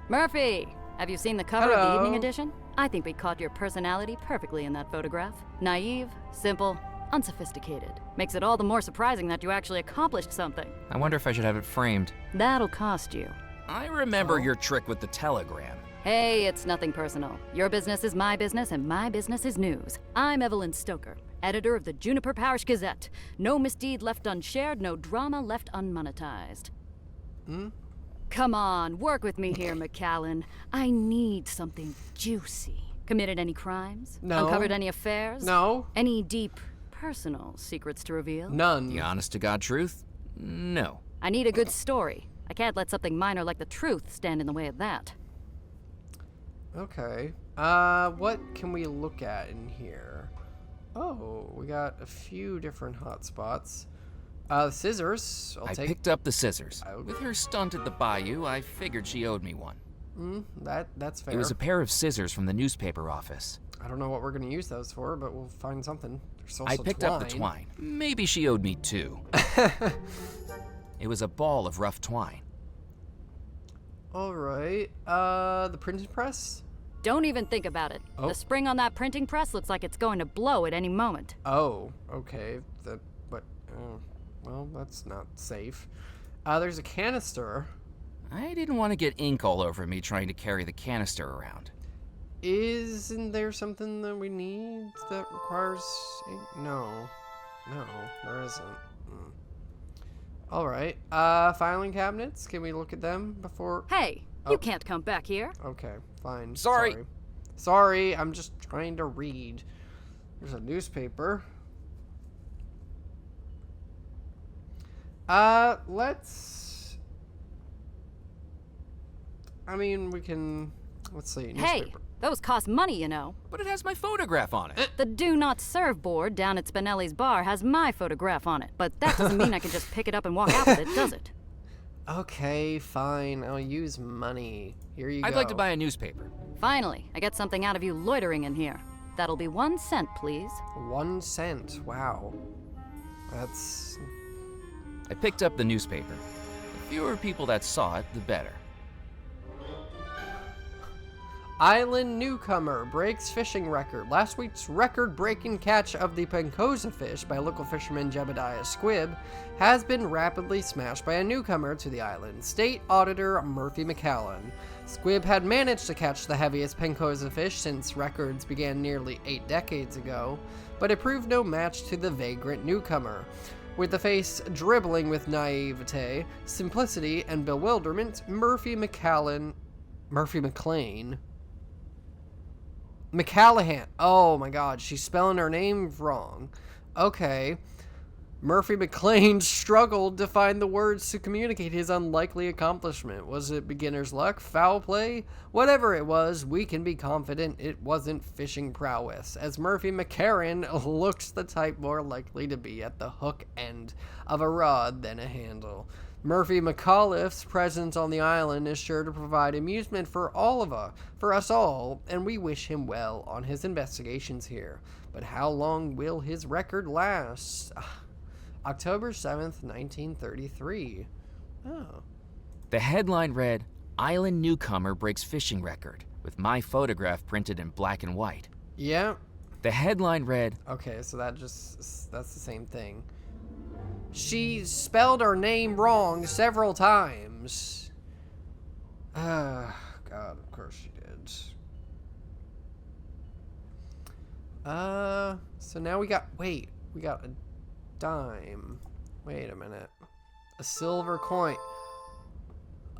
Speaker 5: Murphy, have you seen the cover of the
Speaker 1: Hello.
Speaker 5: evening edition? I think we caught your personality perfectly in that photograph. Naive, simple, unsophisticated. Makes it all the more surprising that you actually accomplished something.
Speaker 2: I wonder if I should have it framed.
Speaker 5: That'll cost you.
Speaker 2: I remember your trick with the telegram.
Speaker 5: Hey, it's nothing personal. Your business is my business, and my business is news. I'm Evelyn Stoker, editor of the Juniper Parish Gazette. No misdeed left unshared, no drama left unmonetized. Come on, work with me here, McCallan. I need something juicy. Committed any crimes?
Speaker 1: No.
Speaker 5: Uncovered any affairs?
Speaker 1: No.
Speaker 5: Any deep, personal secrets to reveal?
Speaker 1: None.
Speaker 2: The honest-to-God truth? No.
Speaker 5: I need a good story. I can't let something minor like the truth stand in the way of that.
Speaker 1: Okay. What can we look at in here? Oh, we got a few different hotspots. Scissors.
Speaker 2: I
Speaker 1: I'll
Speaker 2: picked up the scissors.
Speaker 1: I-
Speaker 2: With her stunt at the bayou, I figured she owed me one.
Speaker 1: That's fair.
Speaker 2: It was a pair of scissors from the newspaper office.
Speaker 1: I don't know what we're gonna use those for, but we'll find something. There's also
Speaker 2: I picked up the twine. Maybe she owed me 2. It was a ball of rough twine.
Speaker 1: All right. The printing press.
Speaker 5: Don't even think about it.
Speaker 1: Oh.
Speaker 5: The spring on that printing press looks like it's going to blow at any moment.
Speaker 1: Oh, okay. Well, that's not safe. There's a canister.
Speaker 2: I didn't want to get ink all over me trying to carry the canister around.
Speaker 1: Isn't there something that we need that requires... No. No, there isn't. Alright. Filing cabinets? Can we look at them before...
Speaker 5: Hey, you can't come back here.
Speaker 1: Okay, fine.
Speaker 2: Sorry.
Speaker 1: Sorry, I'm just trying to read. There's a newspaper. Let's... I mean, we can... Let's see, newspaper.
Speaker 5: Hey, those cost money, you know.
Speaker 2: But it has my photograph on it.
Speaker 5: The Do Not Serve board down at Spinelli's bar has my photograph on it. But that doesn't mean I can just pick it up and walk out with it, does it?
Speaker 1: Okay, fine. I'll use money. Here you go.
Speaker 2: I'd like to buy a newspaper.
Speaker 5: Finally, I get something out of you loitering in here. That'll be 1 cent, please.
Speaker 1: 1 cent. Wow. That's...
Speaker 2: I picked up the newspaper. The fewer people that saw it, the better.
Speaker 1: Island newcomer breaks fishing record. Last week's record-breaking catch of the Pencosa fish by local fisherman Jebediah Squibb has been rapidly smashed by a newcomer to the island, State Auditor Murphy McCallan. Squibb had managed to catch the heaviest Pencosa fish since records began nearly 8 decades ago, but it proved no match to the vagrant newcomer. With the face dribbling with naivete, simplicity, and bewilderment, Murphy McCallahan. Oh my god, she's spelling her name wrong. Okay. Murphy McLean struggled to find the words to communicate his unlikely accomplishment. Was it beginner's luck? Foul play? Whatever it was, we can be confident it wasn't fishing prowess, as Murphy McCarran looks the type more likely to be at the hook end of a rod than a handle. Murphy McAuliffe's presence on the island is sure to provide amusement for us all, and we wish him well on his investigations here. But how long will his record last? October 7th, 1933. Oh.
Speaker 2: The headline read, "Island Newcomer Breaks Fishing Record," with my photograph printed in black and white.
Speaker 1: Yeah.
Speaker 2: The headline read...
Speaker 1: Okay, so that's the same thing. She spelled her name wrong several times. God, of course she did. So now we got a dime. Wait a minute. A silver coin.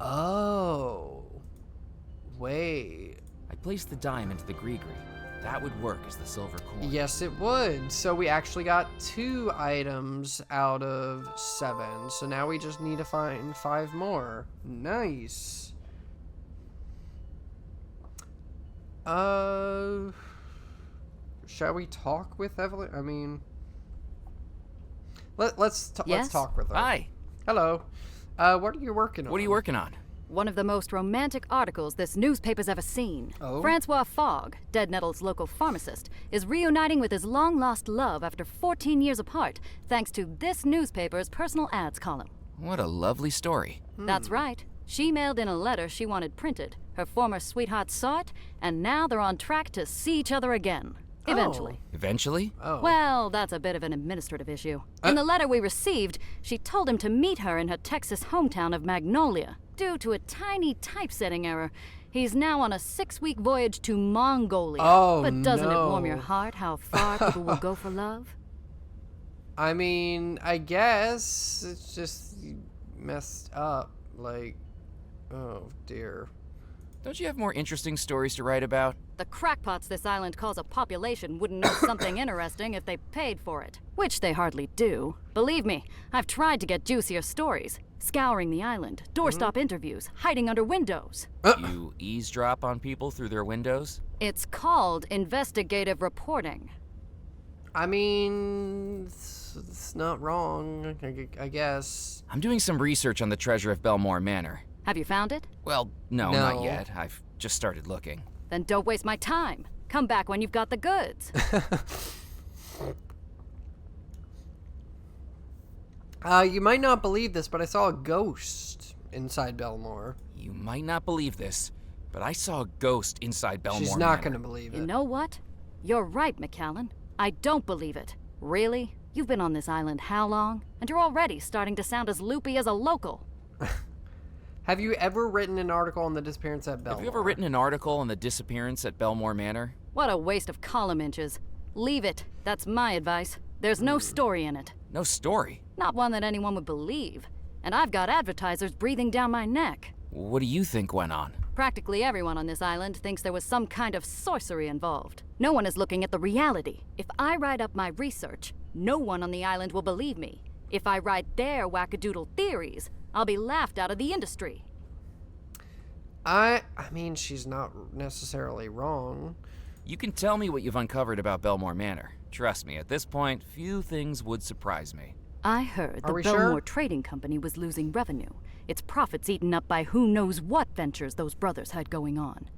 Speaker 1: Oh. Wait.
Speaker 2: I placed the dime into the gree-gree. That would work as the silver coin.
Speaker 1: Yes, it would. So we actually got 2 items out of 7. So now we just need to find 5 more. Nice. Shall we talk with Evelyn? I mean, let's talk with her.
Speaker 2: Hi.
Speaker 1: Hello. What are you working on?
Speaker 2: What are you working on?
Speaker 5: One of the most romantic articles this newspaper's ever seen.
Speaker 1: Oh?
Speaker 5: Francois Fogg, Dead Nettle's local pharmacist, is reuniting with his long-lost love after 14 years apart, thanks to this newspaper's personal ads column.
Speaker 2: What a lovely story.
Speaker 5: That's right. She mailed in a letter she wanted printed. Her former sweetheart saw it, and now they're on track to see each other again. Eventually.
Speaker 2: Eventually?
Speaker 1: Oh.
Speaker 5: Well, that's a bit of an administrative issue. In the letter we received, she told him to meet her in her Texas hometown of Magnolia. Due to a tiny typesetting error, he's now on a 6-week voyage to Mongolia.
Speaker 1: Oh,
Speaker 5: but doesn't it warm
Speaker 1: no.
Speaker 5: your heart how far people will go for love?
Speaker 1: I mean, I guess it's just messed up. Like, oh dear.
Speaker 2: Don't you have more interesting stories to write about?
Speaker 5: The crackpots this island calls a population wouldn't know something interesting if they paid for it. Which they hardly do. Believe me, I've tried to get juicier stories. Scouring the island, doorstop interviews, hiding under windows.
Speaker 2: You eavesdrop on people through their windows?
Speaker 5: It's called investigative reporting.
Speaker 1: I mean, it's not wrong, I guess.
Speaker 2: I'm doing some research on the treasure of Bellemore Manor.
Speaker 5: Have you found it?
Speaker 2: Well, no,
Speaker 1: No.
Speaker 2: not yet. I've just started looking.
Speaker 5: Then don't waste my time. Come back when you've got the goods.
Speaker 1: You might not believe this, but I saw a ghost inside Bellemore.
Speaker 2: You might not believe this, but I saw a ghost inside Bellemore
Speaker 1: She's not
Speaker 2: Manor.
Speaker 1: gonna believe it.
Speaker 5: You know what? You're right, McCallan. I don't believe it. Really? You've been on this island how long? And you're already starting to sound as loopy as a local.
Speaker 1: Have you ever written an article on the disappearance at Bellemore?
Speaker 2: Have you ever written an article on the disappearance at Bellemore Manor?
Speaker 5: What a waste of column inches. Leave it. That's my advice. There's no story in it.
Speaker 2: No story.
Speaker 5: Not one that anyone would believe. And I've got advertisers breathing down my neck.
Speaker 2: What do you think went on?
Speaker 5: Practically everyone on this island thinks there was some kind of sorcery involved. No one is looking at the reality. If I write up my research, no one on the island will believe me. If I write their wackadoodle theories, I'll be laughed out of the industry.
Speaker 1: I mean, she's not necessarily wrong.
Speaker 2: You can tell me what you've uncovered about Bellemore Manor. Trust me, at this point, few things would surprise me.
Speaker 5: I heard the
Speaker 1: Are we
Speaker 5: Bellemore
Speaker 1: sure?
Speaker 5: Trading Company was losing revenue. Its profits eaten up by who knows what ventures those brothers had going on.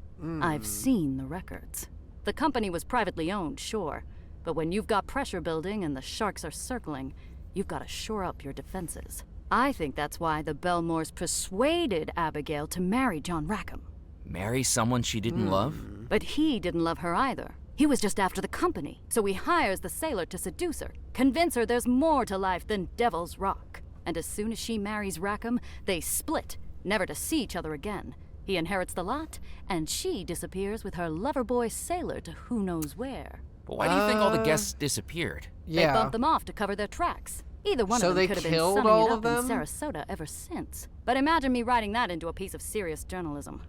Speaker 5: I've seen the records. The company was privately owned, sure. But when you've got pressure building and the sharks are circling, you've got to shore up your defenses. I think that's why the Bellemores persuaded Abigail to marry John Rackham.
Speaker 2: Marry someone she didn't love?
Speaker 5: But he didn't love her either. He was just after the company, so he hires the sailor to seduce her, convince her there's more to life than Devil's Rock. And as soon as she marries Rackham, they split, never to see each other again. He inherits the lot, and she disappears with her lover boy sailor to who knows where.
Speaker 2: But why do you think all the guests disappeared?
Speaker 5: They bumped them off to cover their tracks. Either one
Speaker 1: So
Speaker 5: of them
Speaker 1: they
Speaker 5: could have been
Speaker 1: killed
Speaker 5: sunning
Speaker 1: all
Speaker 5: it
Speaker 1: of
Speaker 5: up in
Speaker 1: them?
Speaker 5: Sarasota ever since. But imagine me writing that into a piece of serious journalism.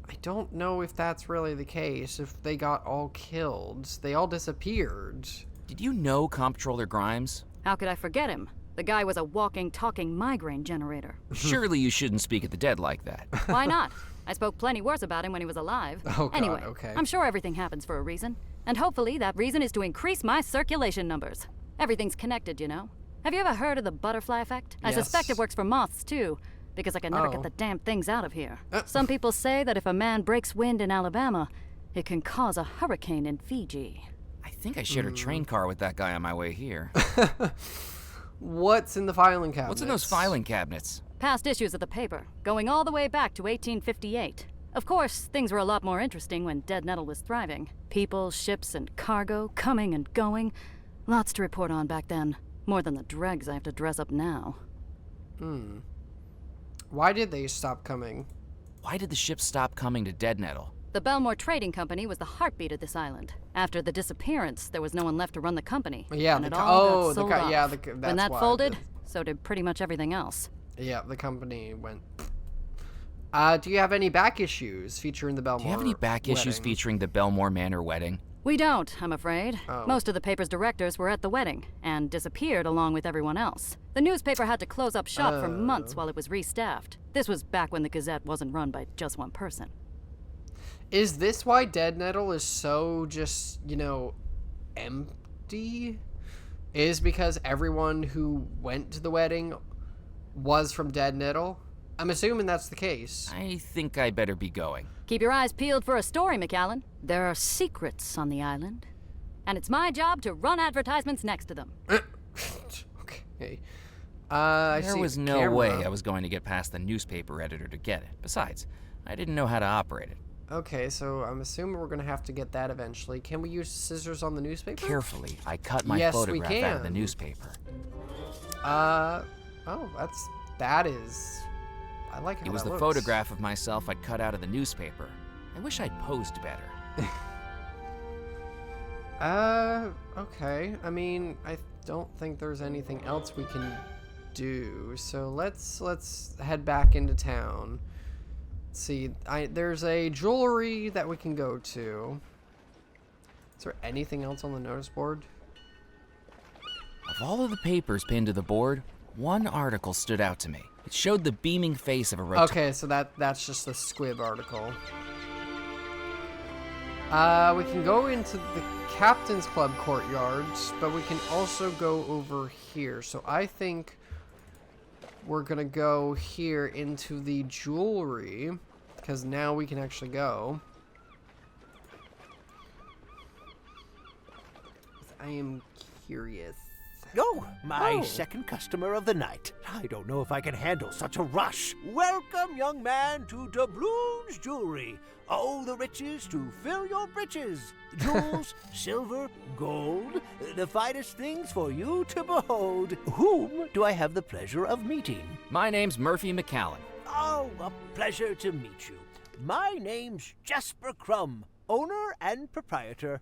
Speaker 1: I don't know if that's really the case, if they got all killed. They all disappeared.
Speaker 2: Did you know Comptroller Grimes?
Speaker 5: How could I forget him? The guy was a walking, talking migraine generator.
Speaker 2: Surely you shouldn't speak at the dead like that.
Speaker 5: Why not? I spoke plenty worse about him when he was alive.
Speaker 1: Oh, God,
Speaker 5: anyway,
Speaker 1: okay.
Speaker 5: I'm sure everything happens for a reason. And hopefully that reason is to increase my circulation numbers. Everything's connected, you know? Have you ever heard of the butterfly effect? I suspect
Speaker 1: Yes.
Speaker 5: it works for moths, too, because I can never
Speaker 1: Oh.
Speaker 5: get the damn things out of here. Some people say that if a man breaks wind in Alabama, it can cause a hurricane in Fiji.
Speaker 2: I think I shared a train car with that guy on my way here.
Speaker 1: What's in the filing cabinet?
Speaker 2: What's in those filing cabinets?
Speaker 5: Past issues of the paper, going all the way back to 1858. Of course, things were a lot more interesting when Dead Nettle was thriving. People, ships, and cargo coming and going. Lots to report on back then. More than the dregs I have to dress up now.
Speaker 1: Why did they stop coming?
Speaker 2: Why did the ship stop coming to Dead Nettle?
Speaker 5: The Bellemore Trading Company was the heartbeat of this island. After the disappearance, there was no one left to run the company.
Speaker 1: Yeah,
Speaker 5: and
Speaker 1: the
Speaker 5: it
Speaker 1: co-
Speaker 5: all
Speaker 1: oh,
Speaker 5: got
Speaker 1: the
Speaker 5: sold
Speaker 1: co-
Speaker 5: off.
Speaker 1: yeah, the-
Speaker 5: When
Speaker 1: that's
Speaker 5: that
Speaker 1: why
Speaker 5: folded,
Speaker 1: the-
Speaker 5: so did pretty much everything else.
Speaker 1: Yeah, the company went. Do you have any back issues featuring the Bellemore?
Speaker 2: Do you have any back issues
Speaker 1: wedding?
Speaker 2: featuring the Bellemore Manor wedding?
Speaker 5: We don't, I'm afraid.
Speaker 1: Oh.
Speaker 5: Most of the paper's directors were at the wedding, and disappeared along with everyone else. The newspaper had to close up shop for months while it was restaffed. This was back when the Gazette wasn't run by just one person.
Speaker 1: Is this why Dead Nettle is so just, empty? Is because everyone who went to the wedding was from Dead Nettle? I'm assuming that's the case.
Speaker 2: I think I better be going.
Speaker 5: Keep your eyes peeled for a story, McAllen. There are secrets on the island, and it's my job to run advertisements next to them.
Speaker 1: Okay. I
Speaker 2: There
Speaker 1: see
Speaker 2: was
Speaker 1: the
Speaker 2: no
Speaker 1: camera.
Speaker 2: way I was going to get past the newspaper editor to get it. Besides, I didn't know how to operate it.
Speaker 1: Okay, so I'm assuming we're gonna have to get that eventually. Can we use scissors on the newspaper?
Speaker 2: Carefully, I cut my
Speaker 1: Yes, we
Speaker 2: photograph out of the
Speaker 1: can.
Speaker 2: newspaper.
Speaker 1: Oh, that is. I like how
Speaker 2: It was
Speaker 1: that
Speaker 2: the
Speaker 1: looks.
Speaker 2: photograph of myself I'd cut out of the newspaper. I wish I'd posed better.
Speaker 1: Okay. I mean, I don't think there's anything else we can do. So let's head back into town. Let's see, there's a jewelry that we can go to. Is there anything else on the notice board?
Speaker 2: Of all of the papers pinned to the board, one article stood out to me. It showed the beaming face of a
Speaker 1: Okay, so that's just the squib article. We can go into the Captain's Club courtyards, but we can also go over here. So I think we're gonna go here into the jewelry, because now we can actually go. I am curious.
Speaker 9: Oh, my second customer of the night. I don't know if I can handle such a rush. Welcome, young man, to Doubloon's Jewelry. Oh, the riches to fill your breeches. Jewels, silver, gold, the finest things for you to behold. Whom do I have the pleasure of meeting?
Speaker 2: My name's Murphy McAllen,
Speaker 9: Oh, a pleasure to meet you. My name's Jasper Crumb, owner and proprietor.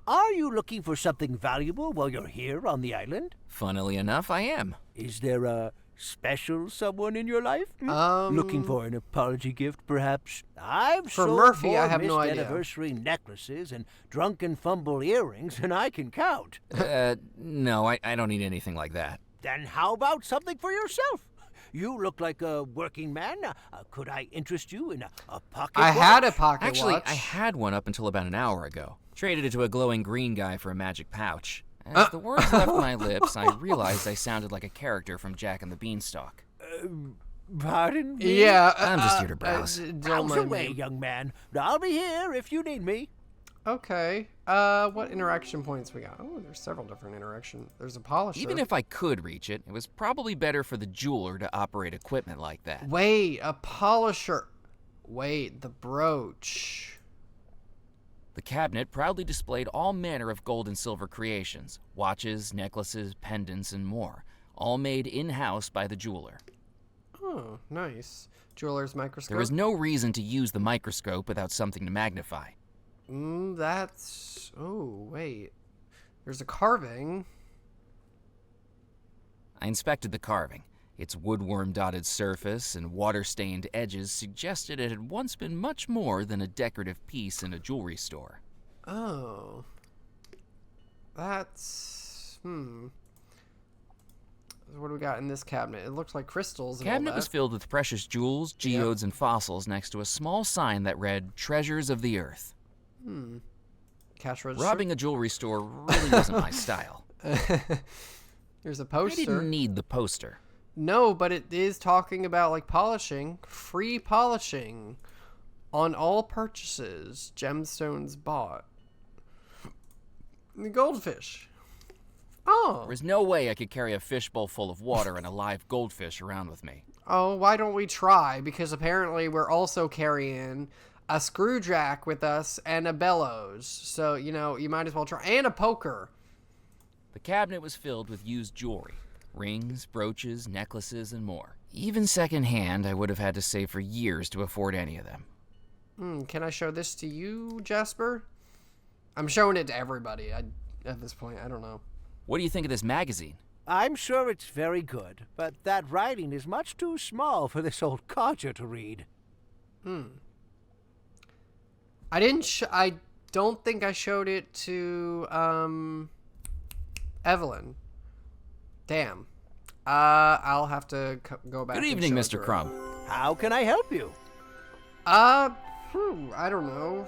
Speaker 9: Are you looking for something valuable while you're here on the island?
Speaker 2: Funnily enough, I am.
Speaker 9: Is there a special someone in your life? Looking for an apology gift, perhaps? I've
Speaker 1: For
Speaker 9: sold
Speaker 1: Murphy,
Speaker 9: more
Speaker 1: I have no
Speaker 9: missed
Speaker 1: idea.
Speaker 9: anniversary necklaces and drunken fumble earrings than I can count.
Speaker 2: No, I don't need anything like that.
Speaker 9: Then how about something for yourself? You look like a working man. Could I interest you in a pocket
Speaker 1: I
Speaker 9: watch?
Speaker 1: had a pocket
Speaker 2: Actually,
Speaker 1: watch.
Speaker 2: I had one up until about an hour ago. Traded it to a glowing green guy for a magic pouch. As the words left my lips, I realized I sounded like a character from Jack and the Beanstalk.
Speaker 9: Pardon me?
Speaker 1: Yeah.
Speaker 2: I'm just here to browse.
Speaker 1: Don't
Speaker 9: Browse
Speaker 1: mind
Speaker 9: away,
Speaker 1: me.
Speaker 9: young man. I'll be here if you need me.
Speaker 1: Okay. What interaction points we got? Oh, there's several different interaction. There's a polisher.
Speaker 2: Even if I could reach it, it was probably better for the jeweler to operate equipment like that.
Speaker 1: Wait, a polisher. Wait, the brooch.
Speaker 2: The cabinet proudly displayed all manner of gold and silver creations, watches, necklaces, pendants, and more, all made in-house by the jeweler.
Speaker 1: Oh, nice. Jeweler's microscope.
Speaker 2: There was no reason to use the microscope without something to magnify.
Speaker 1: That's... Oh, wait. There's a carving.
Speaker 2: I inspected the carving. Its woodworm-dotted surface and water-stained edges suggested it had once been much more than a decorative piece in a jewelry store.
Speaker 1: Oh. That's... What do we got in this cabinet? It looks like crystals
Speaker 2: The
Speaker 1: and all
Speaker 2: cabinet
Speaker 1: that.
Speaker 2: was filled with precious jewels, geodes, and fossils next to a small sign that read, Treasures of the Earth.
Speaker 1: Cash register.
Speaker 2: Robbing a jewelry store really wasn't my style.
Speaker 1: There's a
Speaker 2: I
Speaker 1: poster.
Speaker 2: didn't need the poster.
Speaker 1: No, but it is talking about like polishing, free polishing on all purchases, gemstones bought. The goldfish. Oh.
Speaker 2: There was no way I could carry a fishbowl full of water and a live goldfish around with me.
Speaker 1: Oh, why don't we try? Because apparently we're also carrying a screw jack with us and a bellows. So, you know, you might as well try. And a poker.
Speaker 2: The cabinet was filled with used jewelry. Rings, brooches, necklaces, and more. Even secondhand, I would have had to save for years to afford any of them.
Speaker 1: Can I show this to you, Jasper? I'm showing it to everybody at this point. I don't know.
Speaker 2: What do you think of this magazine?
Speaker 9: I'm sure it's very good, but that writing is much too small for this old codger to read.
Speaker 1: I don't think I showed it to, Evelyn. Damn. I'll have to go back.
Speaker 2: Good
Speaker 1: and
Speaker 2: evening,
Speaker 1: show it
Speaker 2: Mr.
Speaker 1: to her.
Speaker 2: Crumb.
Speaker 9: How can I help you?
Speaker 1: I don't know.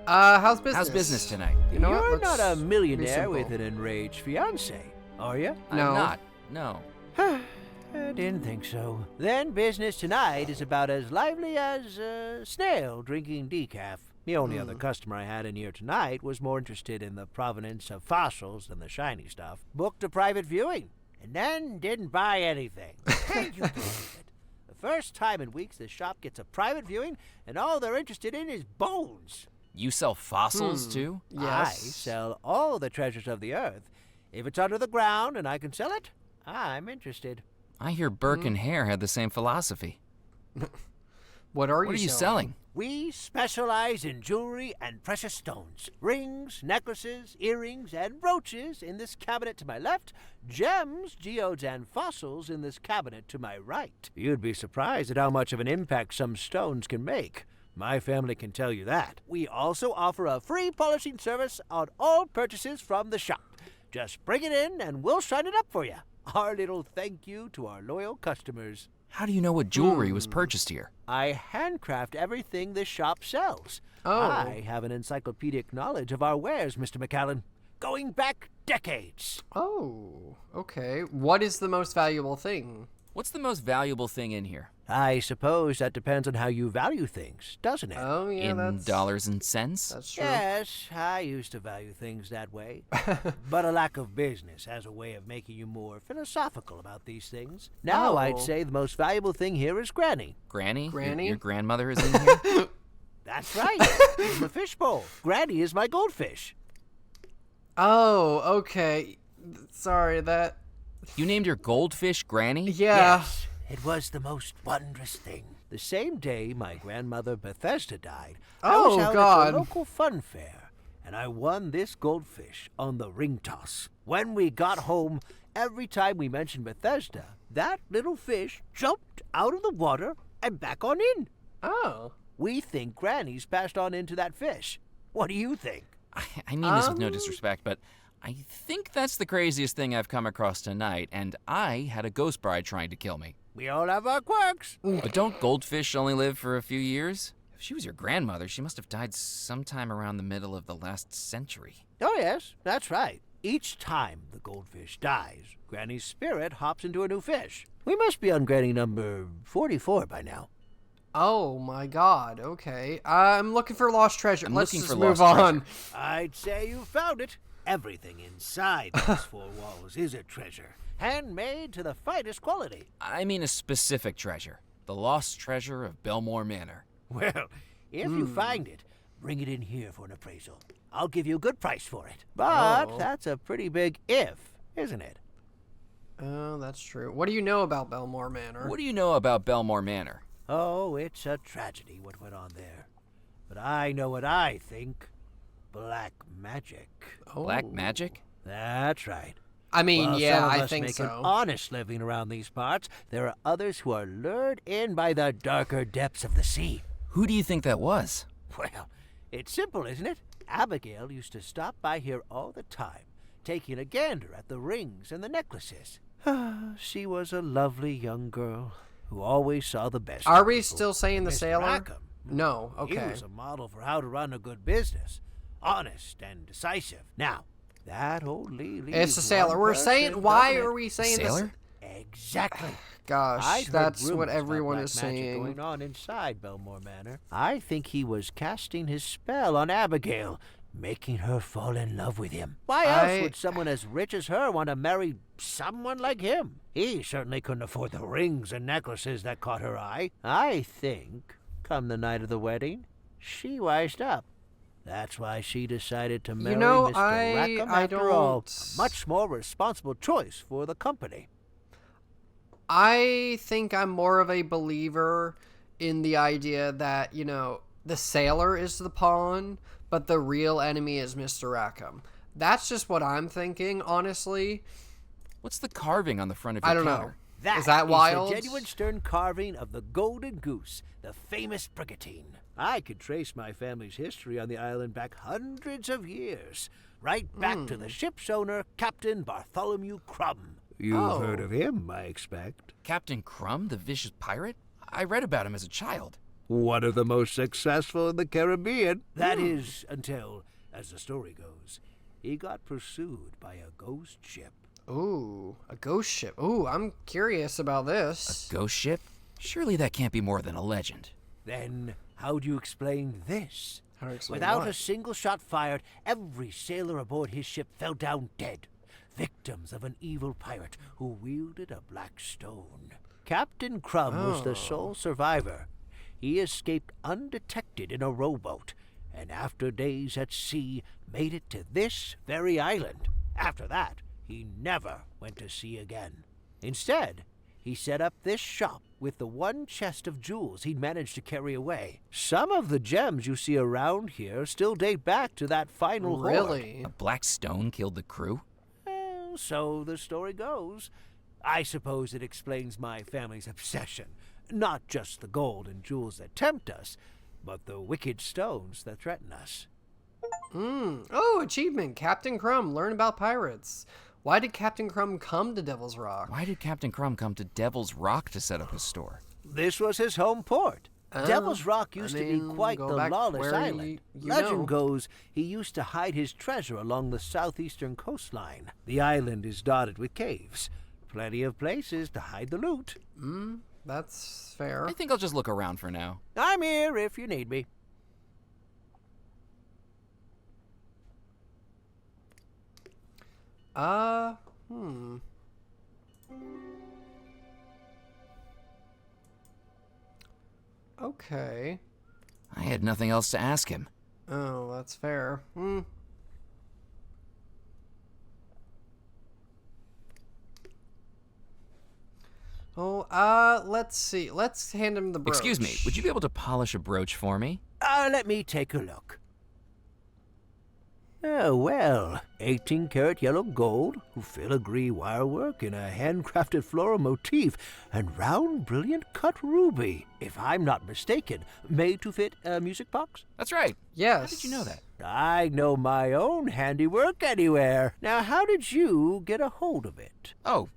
Speaker 1: How's business?
Speaker 2: How's business tonight?
Speaker 1: You know what?
Speaker 9: You're
Speaker 1: Let's
Speaker 9: not a
Speaker 1: be
Speaker 9: millionaire
Speaker 1: simple.
Speaker 9: with an enraged fiancé, are you?
Speaker 1: No.
Speaker 2: I'm not. No.
Speaker 9: I didn't think so. Then business tonight is about as lively as a snail drinking decaf. The only other customer I had in here tonight was more interested in the provenance of fossils than the shiny stuff. Booked a private viewing, and then didn't buy anything. Can you believe it? The first time in weeks the shop gets a private viewing, and all they're interested in is bones.
Speaker 2: You sell fossils, too?
Speaker 1: Yes.
Speaker 9: I sell all the treasures of the earth. If it's under the ground and I can sell it, I'm interested.
Speaker 2: I hear Burke and Hare had the same philosophy.
Speaker 1: What are
Speaker 2: What are you selling?
Speaker 9: We specialize in jewelry and precious stones. Rings, necklaces, earrings, and brooches in this cabinet to my left. Gems, geodes, and fossils in this cabinet to my right. You'd be surprised at how much of an impact some stones can make. My family can tell you that. We also offer a free polishing service on all purchases from the shop. Just bring it in and we'll shine it up for you. Our little thank you to our loyal customers.
Speaker 2: How do you know what jewelry was purchased here?
Speaker 9: I handcraft everything this shop sells.
Speaker 1: Oh.
Speaker 9: I have an encyclopedic knowledge of our wares, Mr. McAllen, going back decades.
Speaker 1: Oh, okay. What is the most valuable thing?
Speaker 2: What's the most valuable thing in here?
Speaker 9: I suppose that depends on how you value things, doesn't it?
Speaker 1: Oh, yeah,
Speaker 2: in
Speaker 1: that's
Speaker 2: dollars and cents?
Speaker 1: That's true.
Speaker 9: Yes, I used to value things that way. But a lack of business has a way of making you more philosophical about these things. Now
Speaker 1: Oh.
Speaker 9: I'd say the most valuable thing here is Granny.
Speaker 2: Granny?
Speaker 1: Granny?
Speaker 2: Your grandmother is in here?
Speaker 9: That's right. In the fishbowl. Granny is my goldfish.
Speaker 1: Oh, okay. Sorry, that
Speaker 2: You named your goldfish Granny?
Speaker 1: Yeah.
Speaker 9: Yes, it was the most wondrous thing. The same day my grandmother Bethesda died, I was
Speaker 1: Oh,
Speaker 9: out
Speaker 1: God.
Speaker 9: at the local fun fair, and I won this goldfish on the ring toss. When we got home, every time we mentioned Bethesda, that little fish jumped out of the water and back on in.
Speaker 1: Oh.
Speaker 9: We think Granny's passed on into that fish. What do you think?
Speaker 2: I mean this with no disrespect, but I think that's the craziest thing I've come across tonight, and I had a ghost bride trying to kill me.
Speaker 9: We all have our quirks.
Speaker 2: But don't goldfish only live for a few years? If she was your grandmother, she must have died sometime around the middle of the last century.
Speaker 9: Oh, yes, that's right. Each time the goldfish dies, Granny's spirit hops into a new fish. We must be on Granny number 44 by now.
Speaker 1: Oh my God. Okay. I'm looking for lost treasure.
Speaker 2: I'm
Speaker 1: Let's
Speaker 2: looking
Speaker 1: just
Speaker 2: for
Speaker 1: move
Speaker 2: lost
Speaker 1: on.
Speaker 2: treasure.
Speaker 9: I'd say you found it. Everything inside these four walls is a treasure, handmade to the finest quality.
Speaker 2: I mean a specific treasure. The lost treasure of Bellemore Manor.
Speaker 9: Well, if you find it, bring it in here for an appraisal. I'll give you a good price for it. But that's a pretty big if, isn't it?
Speaker 1: Oh, that's true. What do you know about Bellemore Manor?
Speaker 2: What do you know about Bellemore Manor?
Speaker 9: Oh, it's a tragedy what went on there. But I know what I think. Black magic.
Speaker 1: Oh.
Speaker 2: Black magic?
Speaker 9: That's right.
Speaker 1: I mean,
Speaker 9: While
Speaker 1: yeah,
Speaker 9: some of
Speaker 1: I
Speaker 9: us
Speaker 1: think
Speaker 9: make
Speaker 1: so.
Speaker 9: an honest living around these parts, there are others who are lured in by the darker depths of the sea.
Speaker 2: Who do you think that was?
Speaker 9: Well, it's simple, isn't it? Abigail used to stop by here all the time, taking a gander at the rings and the necklaces. She was a lovely young girl who always saw the best.
Speaker 1: Are
Speaker 9: in
Speaker 1: we
Speaker 9: people.
Speaker 1: still saying the
Speaker 9: Mr.
Speaker 1: sailor?
Speaker 9: Rackham,
Speaker 1: No.
Speaker 9: He
Speaker 1: Okay.
Speaker 9: was a model for how to run a good business. Honest and decisive. Now, that old Lee
Speaker 1: It's the
Speaker 9: leaves
Speaker 1: sailor.
Speaker 9: one
Speaker 1: We're
Speaker 9: person,
Speaker 1: saying. Why
Speaker 9: doesn't it?
Speaker 1: are we saying
Speaker 2: Sailor?
Speaker 9: Exactly.
Speaker 1: this? Gosh,
Speaker 9: I'd heard
Speaker 1: that's what
Speaker 9: rumors about
Speaker 1: everyone
Speaker 9: black
Speaker 1: is
Speaker 9: magic
Speaker 1: saying.
Speaker 9: going on inside Bellemore Manor. I think he was casting his spell on Abigail, making her fall in love with him. Why else would someone as rich as her want to marry someone like him? He certainly couldn't afford the rings and necklaces that caught her eye. I think, come the night of the wedding, she wised up. That's why she decided to marry Mr. Rackham after all. A much more responsible choice for the company.
Speaker 1: I think I'm more of a believer in the idea that, you know, the sailor is the pawn, but the real enemy is Mr. Rackham. That's just what I'm thinking, honestly.
Speaker 2: What's the carving on the front of your
Speaker 1: I don't
Speaker 2: counter?
Speaker 1: know. Is that wild?
Speaker 9: The genuine stern carving of the golden goose, the famous brigantine. I could trace my family's history on the island back hundreds of years, right back to the ship's owner, Captain Bartholomew Crumb. You've heard of him, I expect.
Speaker 2: Captain Crumb, the vicious pirate? I read about him as a child.
Speaker 9: One of the most successful in the Caribbean. That is, until, as the story goes, he got pursued by a ghost ship.
Speaker 1: Ooh, a ghost ship. Ooh, I'm curious about this.
Speaker 2: A ghost ship? Surely that can't be more than a legend.
Speaker 9: Then how do you explain this?
Speaker 1: How to explain
Speaker 9: Without
Speaker 1: what?
Speaker 9: a single shot fired, every sailor aboard his ship fell down dead, victims of an evil pirate who wielded a black stone. Captain Crumb was the sole survivor. He escaped undetected in a rowboat, and after days at sea, made it to this very island. After that, he never went to sea again. Instead, he set up this shop with the one chest of jewels he'd managed to carry away. Some of the gems you see around here still date back to that final hoard.
Speaker 1: Really?
Speaker 2: A black stone killed the crew?
Speaker 9: Well, so the story goes. I suppose it explains my family's obsession. Not just the gold and jewels that tempt us, but the wicked stones that threaten us.
Speaker 1: Oh, achievement. Captain Crumb, learn about pirates. Why did Captain Crumb come to Devil's Rock?
Speaker 2: Why did Captain Crumb come to Devil's Rock to set up his store?
Speaker 9: This was his home port. Devil's Rock used to be quite
Speaker 1: go
Speaker 9: the
Speaker 1: back
Speaker 9: lawless
Speaker 1: where
Speaker 9: island.
Speaker 1: you
Speaker 9: Legend
Speaker 1: know.
Speaker 9: goes he used to hide his treasure along the southeastern coastline. The island is dotted with caves. Plenty of places to hide the loot.
Speaker 1: That's fair.
Speaker 2: I think I'll just look around for now.
Speaker 9: I'm here if you need me.
Speaker 1: Okay.
Speaker 2: I had nothing else to ask him.
Speaker 1: Oh, that's fair. Let's see. Let's hand him the brooch.
Speaker 2: Excuse me, would you be able to polish a brooch for me?
Speaker 9: Let me take a look. Oh, well, 18-karat yellow gold, filigree wirework in a handcrafted floral motif, and round, brilliant cut ruby, if I'm not mistaken, made to fit a music box?
Speaker 2: That's right.
Speaker 1: Yes.
Speaker 2: How did you know that?
Speaker 9: I know my own handiwork anywhere. Now, how did you get a hold of it?
Speaker 2: Oh,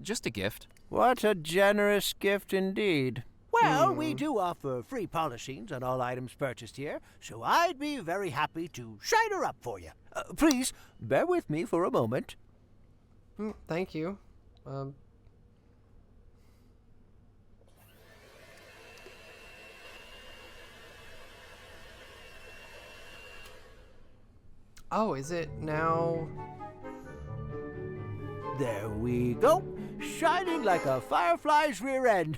Speaker 2: just a gift.
Speaker 9: What a generous gift indeed. Well, we do offer free polishings on all items purchased here, so I'd be very happy to shine her up for you. Please, bear with me for a moment.
Speaker 1: Thank you. Oh, is it now?
Speaker 9: There we go. Shining like a firefly's rear end.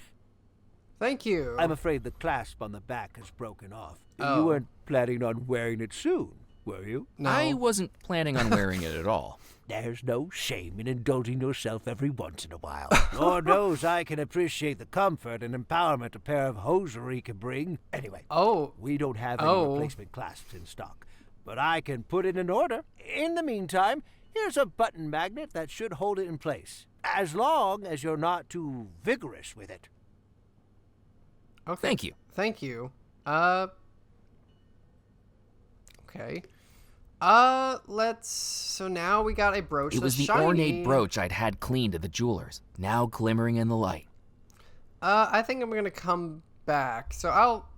Speaker 1: Thank you.
Speaker 9: I'm afraid the clasp on the back has broken off.
Speaker 1: Oh.
Speaker 9: You weren't planning on wearing it soon, were you?
Speaker 1: No.
Speaker 2: I wasn't planning on wearing it at all.
Speaker 9: There's no shame in indulging yourself every once in a while. Lord knows I can appreciate the comfort and empowerment a pair of hosiery can bring. Anyway, we don't have any replacement clasps in stock, but I can put it in order. In the meantime, here's a button magnet that should hold it in place, as long as you're not too vigorous with it.
Speaker 1: Okay.
Speaker 2: Thank you.
Speaker 1: Thank you. Okay. So now we got a brooch.
Speaker 2: It was the
Speaker 1: shiny.
Speaker 2: ornate brooch I'd had cleaned at the jeweler's, now glimmering in the light.
Speaker 1: I think I'm gonna come back. So I'll.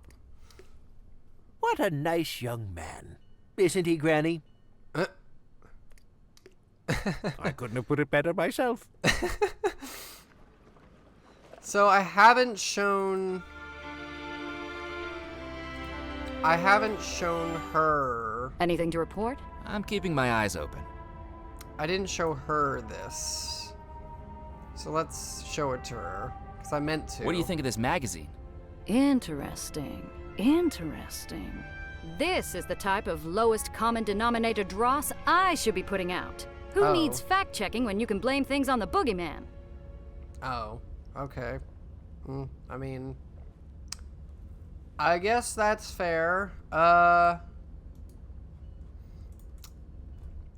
Speaker 9: What a nice young man. Isn't he, Granny? I couldn't have put it better myself.
Speaker 1: So I haven't shown her.
Speaker 5: Anything to report?
Speaker 2: I'm keeping my eyes open.
Speaker 1: I didn't show her this. So let's show it to her. Because I meant to.
Speaker 2: What do you think of this magazine?
Speaker 5: Interesting. Interesting. This is the type of lowest common denominator dross I should be putting out. Who needs fact-checking when you can blame things on the boogeyman?
Speaker 1: Oh, okay. I mean, I guess that's fair.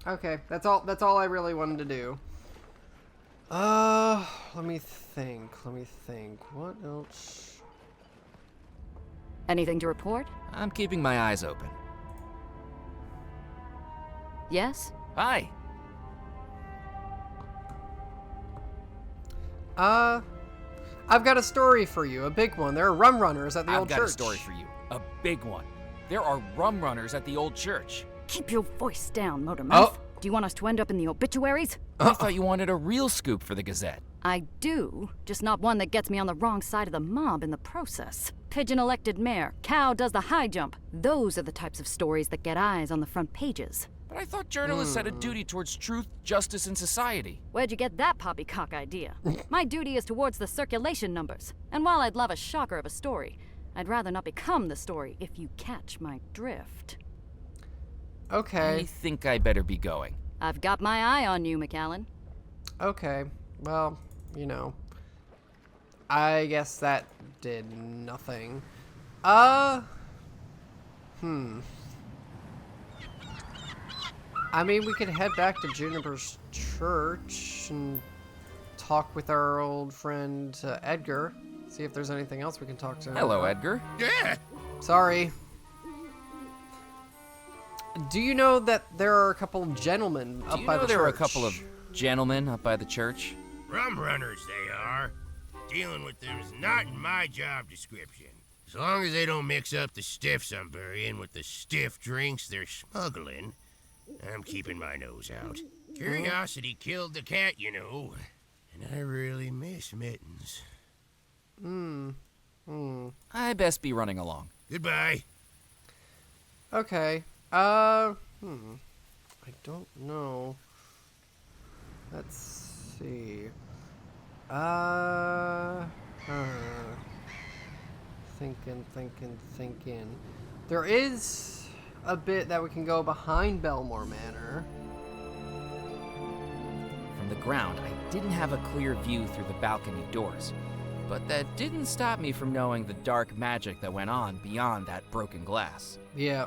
Speaker 1: Okay, that's all I really wanted to do. Let me think. What else?
Speaker 5: Anything to report?
Speaker 2: I'm keeping my eyes open.
Speaker 5: Yes?
Speaker 2: Hi.
Speaker 1: I've got a story for you, a big one. There are rum runners at the old church.
Speaker 2: I've got a story for you, a big one. There are rum runners at the old church.
Speaker 5: Keep your voice down, Motormouth. Do you want us to end up in the obituaries?
Speaker 2: I thought you wanted a real scoop for the Gazette.
Speaker 5: I do, just not one that gets me on the wrong side of the mob in the process. Pigeon elected mayor, cow does the high jump. Those are the types of stories that get eyes on the front pages.
Speaker 2: But I thought journalists had a duty towards truth, justice, and society.
Speaker 5: Where'd you get that poppycock idea? My duty is towards the circulation numbers. And while I'd love a shocker of a story, I'd rather not become the story, if you catch my drift.
Speaker 1: Okay.
Speaker 2: I think I better be going.
Speaker 5: I've got my eye on you, McAllen.
Speaker 1: Okay. Well, you know. I guess that did nothing. I mean, we could head back to Juniper's church and talk with our old friend Edgar. See if there's anything else we can talk to him
Speaker 2: Hello,
Speaker 1: about.
Speaker 2: Edgar.
Speaker 6: Yeah.
Speaker 1: Sorry. Do you know that there are a couple of gentlemen up by the church?
Speaker 2: There are a couple of gentlemen up by the church?
Speaker 6: Rum runners, they are. Dealing with them is not in my job description. As long as they don't mix up the stiffs I'm burying with the stiff drinks they're smuggling, I'm keeping my nose out. Curiosity killed the cat, you know. And I really miss Mittens.
Speaker 2: I best be running along.
Speaker 6: Goodbye.
Speaker 1: Okay. I don't know. Let's see. Thinking. There is a bit that we can go behind Bellemore Manor.
Speaker 2: From From the ground, I didn't have a clear view through the balcony doors, but that didn't stop me from knowing the dark magic that went on beyond that broken glass.
Speaker 1: Yeah.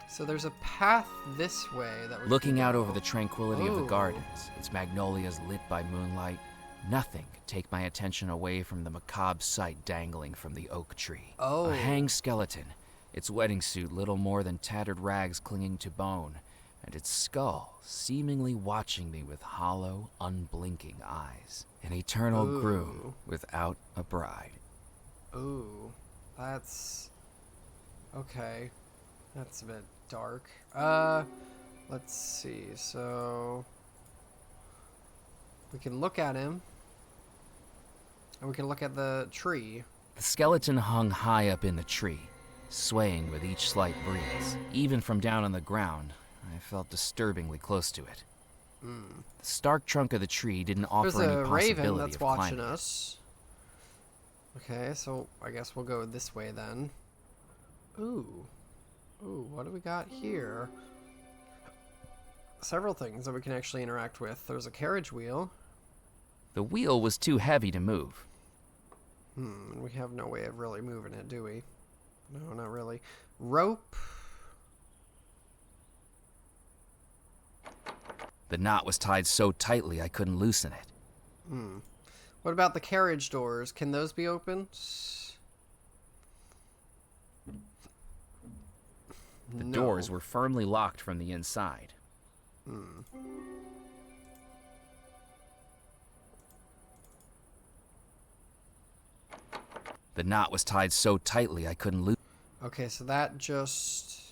Speaker 1: So there's a path this way that we
Speaker 2: Looking
Speaker 1: can
Speaker 2: out
Speaker 1: go.
Speaker 2: over the tranquility of the
Speaker 1: Ooh.
Speaker 2: gardens, its magnolias lit by moonlight, nothing could take my attention away from the macabre sight dangling from the oak tree.
Speaker 1: Oh.
Speaker 2: A hanged skeleton, its wedding suit little more than tattered rags clinging to bone, and its skull seemingly watching me with hollow, unblinking eyes. An eternal groom without a bride.
Speaker 1: Ooh. That's... Okay. That's a bit dark. Let's see. So... we can look at him. And we can look at the tree.
Speaker 2: The skeleton hung high up in the tree, swaying with each slight breeze. Even from down on the ground, I felt disturbingly close to it. The stark trunk of the tree didn't offer
Speaker 1: There's
Speaker 2: any
Speaker 1: a
Speaker 2: possibility
Speaker 1: raven that's
Speaker 2: of
Speaker 1: watching
Speaker 2: climbing it.
Speaker 1: us. Okay, so I guess we'll go this way then. Ooh. Ooh, what do we got here? Several things that we can actually interact with. There's a carriage wheel.
Speaker 2: The wheel was too heavy to move.
Speaker 1: We have no way of really moving it, do we? No, not really. Rope.
Speaker 2: The knot was tied so tightly I couldn't loosen it.
Speaker 1: What about the carriage doors? Can those be opened?
Speaker 2: The doors were firmly locked from the inside. The knot was tied so tightly I couldn't loosen it.
Speaker 1: Okay, so that just...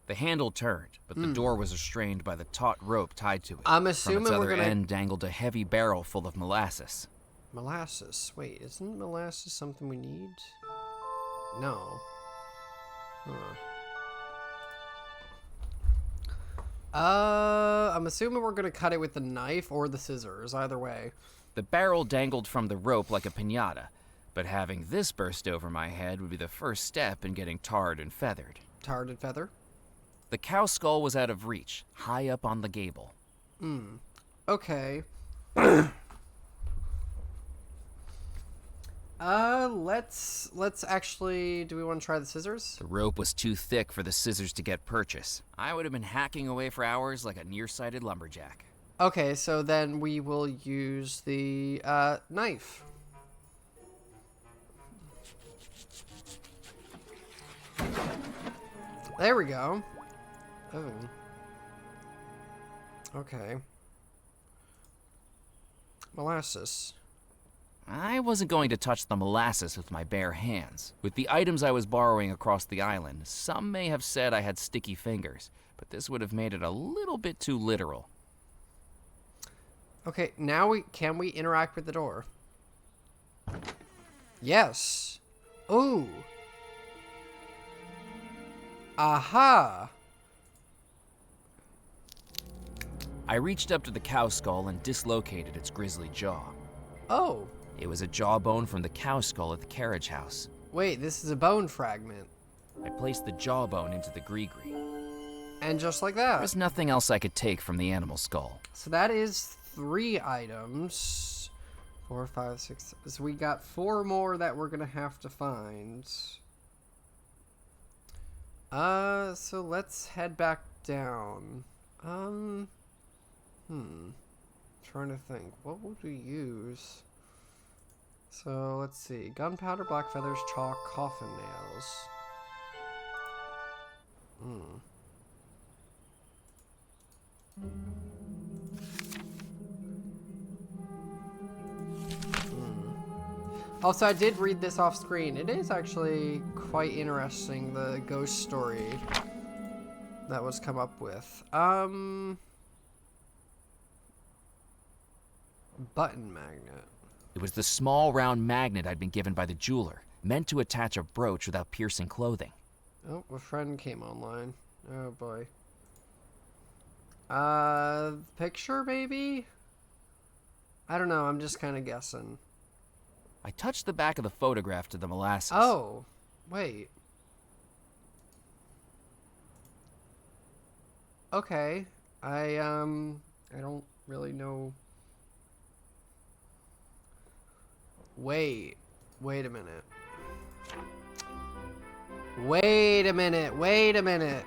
Speaker 2: The handle turned, but the door was restrained by the taut rope tied to it.
Speaker 1: I'm assuming
Speaker 2: From its
Speaker 1: we're
Speaker 2: other
Speaker 1: gonna...
Speaker 2: end dangled a heavy barrel full of molasses.
Speaker 1: Molasses. Wait, isn't molasses something we need? No. I'm assuming we're gonna cut it with the knife or the scissors, either way.
Speaker 2: The barrel dangled from the rope like a piñata, but having this burst over my head would be the first step in getting tarred and feathered.
Speaker 1: Tarred and feather?
Speaker 2: The cow skull was out of reach, high up on the gable.
Speaker 1: Okay. Let's actually... Do we want to try the scissors?
Speaker 2: The rope was too thick for the scissors to get purchase. I would have been hacking away for hours like a nearsighted lumberjack.
Speaker 1: Okay, so then we will use the knife. There we go. Oh. Okay. Molasses.
Speaker 2: I wasn't going to touch the molasses with my bare hands. With the items I was borrowing across the island, some may have said I had sticky fingers, but this would have made it a little bit too literal.
Speaker 1: Okay, now can we interact with the door? Yes. Ooh. Aha.
Speaker 2: I reached up to the cow skull and dislocated its grisly jaw.
Speaker 1: Oh.
Speaker 2: It was a jawbone from the cow skull at the carriage house.
Speaker 1: Wait, this is a bone fragment.
Speaker 2: I placed the jawbone into the gree-gree.
Speaker 1: And just like
Speaker 2: There
Speaker 1: that.
Speaker 2: was nothing else I could take from the animal skull.
Speaker 1: So that is 3 items. 4, 5, 6. So we got 4 more that we're gonna have to find. So let's head back down. Trying to think. What would we use? So let's see. Gunpowder, black feathers, chalk, coffin nails. Also, I did read this off screen. It is actually quite interesting, the ghost story that was come up with. Button magnet.
Speaker 2: It was the small round magnet I'd been given by the jeweler, meant to attach a brooch without piercing clothing.
Speaker 1: Oh, a friend came online. Oh boy. Picture maybe? I don't know, I'm just kind of guessing.
Speaker 2: I touched the back of the photograph to the molasses.
Speaker 1: Oh, wait. Okay. I don't really no... Wait a minute. Wait a minute.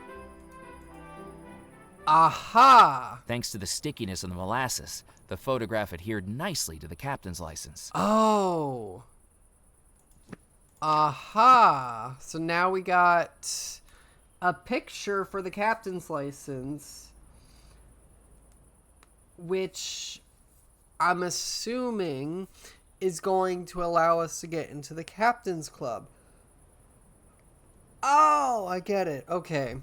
Speaker 1: Aha!
Speaker 2: Thanks to the stickiness of the molasses, the photograph adhered nicely to the captain's license.
Speaker 1: Oh. Aha! So now we got a picture for the captain's license, which I'm assuming is going to allow us to get into the captain's club. Oh, I get it. Okay.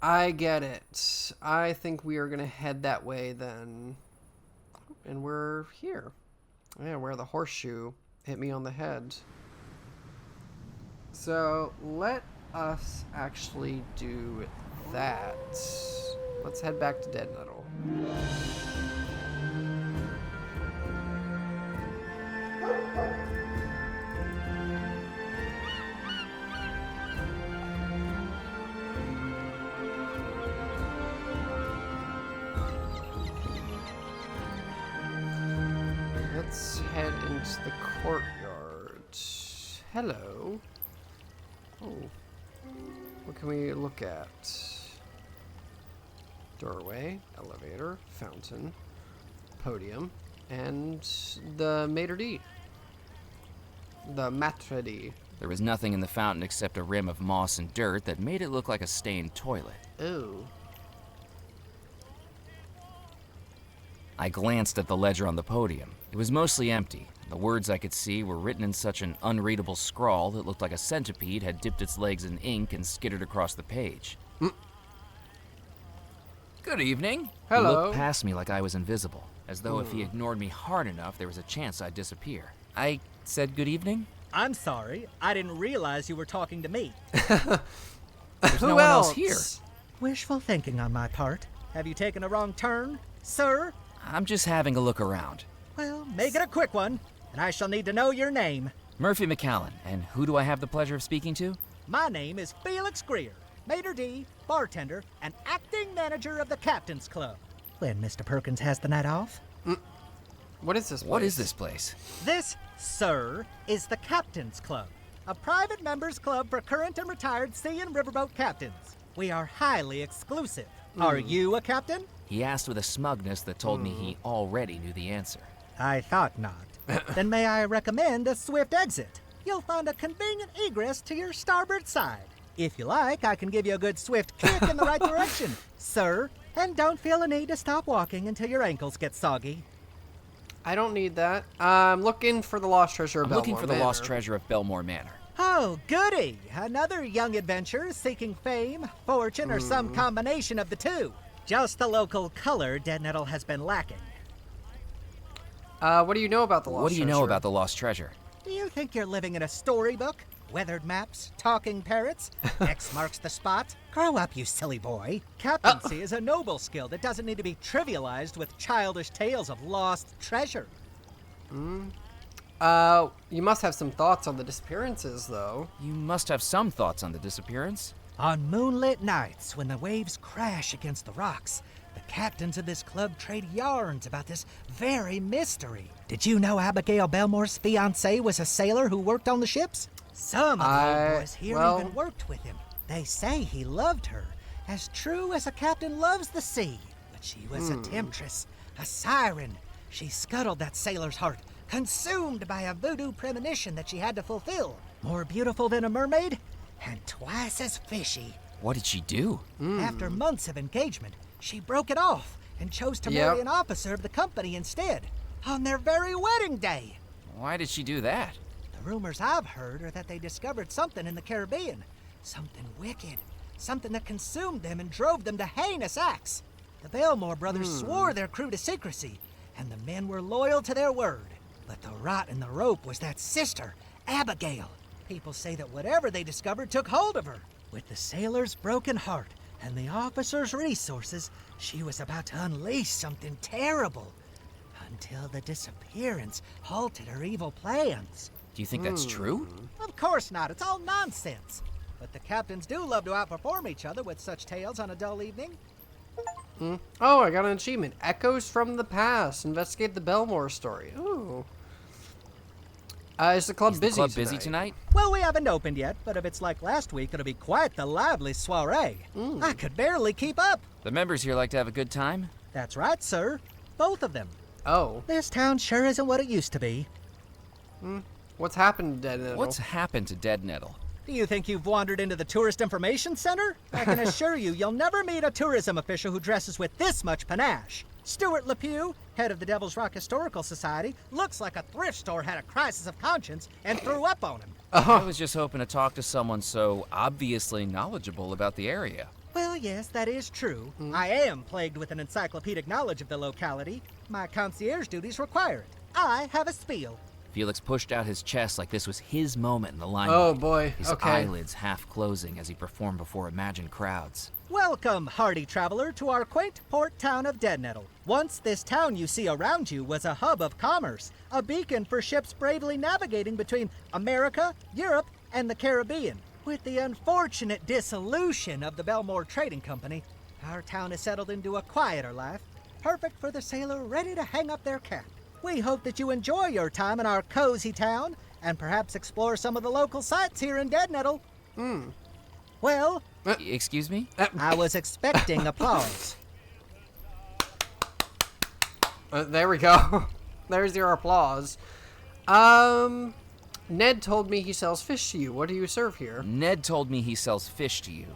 Speaker 1: I get it. I think we are going to head that way then. And we're here. Yeah, where the horseshoe hit me on the head. So, let us actually do that. Let's head back to Dead Nettle. Let's head into the courtyard. Hello. Oh. What can we look at? Doorway, elevator, fountain, podium, and the maitre d'. The maitre d'.
Speaker 2: There was nothing in the fountain except a rim of moss and dirt that made it look like a stained toilet.
Speaker 1: Ooh.
Speaker 2: I glanced at the ledger on the podium. It was mostly empty. The words I could see were written in such an unreadable scrawl that looked like a centipede had dipped its legs in ink and skittered across the page. Good evening.
Speaker 1: Hello.
Speaker 2: He looked past me like I was invisible, as though if he ignored me hard enough, there was a chance I'd disappear. I said good evening?
Speaker 7: I'm sorry. I didn't realize you were talking to me.
Speaker 2: There's no one else here.
Speaker 7: Wishful thinking on my part. Have you taken a wrong turn, sir?
Speaker 2: I'm just having a look around.
Speaker 7: Well, make it a quick one, and I shall need to know your name.
Speaker 2: Murphy McCallan, and who do I have the pleasure of speaking to?
Speaker 7: My name is Felix Greer, maitre d', bartender, and acting manager of the Captain's Club. When Mr. Perkins has the night off.
Speaker 1: What is this place?
Speaker 2: What is this place?
Speaker 7: This, sir, is the Captain's Club, a private members club for current and retired sea and riverboat captains. We are highly exclusive. Are you a captain?
Speaker 2: He asked with a smugness that told me he already knew the answer.
Speaker 7: I thought not. Then may I recommend a swift exit? You'll find a convenient egress to your starboard side. If you like, I can give you a good swift kick in the right direction, sir. And don't feel a need to stop walking until your ankles get soggy.
Speaker 1: I don't need that. I'm looking for the lost treasure of Bellemore
Speaker 2: I'm looking for the
Speaker 1: Manor.
Speaker 2: lost treasure of Bellemore Manor.
Speaker 7: Oh, goody! Another young adventurer seeking fame, fortune, or some combination of the two. Just the local color Dead Nettle has been lacking.
Speaker 1: What do you know about the lost treasure?
Speaker 2: What do you know about the lost treasure?
Speaker 7: Do you think you're living in a storybook? Weathered maps, talking parrots, X marks the spot? Grow up, you silly boy. Captaincy is a noble skill that doesn't need to be trivialized with childish tales of lost treasure.
Speaker 1: You must have some thoughts on the disappearances, though.
Speaker 2: You must have some thoughts on the disappearance.
Speaker 7: On moonlit nights, when the waves crash against the rocks, the captains of this club trade yarns about this very mystery. Did you know Abigail Bellemore's fiancé was a sailor who worked on the ships? Some of the old boys here even worked with him. They say he loved her, as true as a captain loves the sea. But she was a temptress, a siren. She scuttled that sailor's heart, consumed by a voodoo premonition that she had to fulfill. More beautiful than a mermaid, and twice as fishy.
Speaker 2: What did she do?
Speaker 7: After months of engagement, she broke it off and chose to marry an officer of the company instead, on their very wedding day.
Speaker 2: Why did she do that?
Speaker 7: The rumors I've heard are that they discovered something in the Caribbean, something wicked, something that consumed them and drove them to heinous acts. The Bellemore brothers swore their crew to secrecy, and the men were loyal to their word. But the rot in the rope was that sister, Abigail. People say that whatever they discovered took hold of her. With the sailor's broken heart and the officer's resources, she was about to unleash something terrible. Until the disappearance halted her evil plans.
Speaker 2: Do you think that's true?
Speaker 7: Of course not. It's all nonsense. But the captains do love to outperform each other with such tales on a dull evening.
Speaker 1: Oh, I got an achievement. Echoes from the past. Investigate the Bellemore story. Ooh. Is the club busy
Speaker 2: tonight?
Speaker 7: Well, we haven't opened yet, but if it's like last week, it'll be quite the lively soiree. I could barely keep up.
Speaker 2: The members here like to have a good time?
Speaker 7: That's right, sir. Both of them.
Speaker 1: Oh.
Speaker 7: This town sure isn't what it used to be.
Speaker 1: What's happened to Dead Nettle?
Speaker 2: What's happened to Dead Nettle?
Speaker 7: Do you think you've wandered into the Tourist Information Center? I can assure you, you'll never meet a tourism official who dresses with this much panache. Stuart Lepew, head of the Devil's Rock Historical Society, looks like a thrift store had a crisis of conscience and threw up on him.
Speaker 2: I was just hoping to talk to someone so obviously knowledgeable about the area.
Speaker 7: Well, yes, that is true. I am plagued with an encyclopedic knowledge of the locality. My concierge duties require it. I have a spiel.
Speaker 2: Felix pushed out his chest like this was his moment in the limelight.
Speaker 1: Oh, boy.
Speaker 2: His
Speaker 1: Okay.
Speaker 2: eyelids half closing as he performed before imagined crowds.
Speaker 7: Welcome, hardy traveler, to our quaint port town of Dead Nettle. Once this town you see around you was a hub of commerce, a beacon for ships bravely navigating between America, Europe, and the Caribbean. With the unfortunate dissolution of the Bellemore Trading Company, our town has settled into a quieter life, perfect for the sailor ready to hang up their cap. We hope that you enjoy your time in our cozy town, and perhaps explore some of the local sites here in Dead Nettle. Well,
Speaker 2: Excuse me?
Speaker 7: I was expecting applause.
Speaker 1: There we go. There's your applause. Ned told me he sells fish to you. What do you serve here?
Speaker 2: Ned told me he sells fish to you.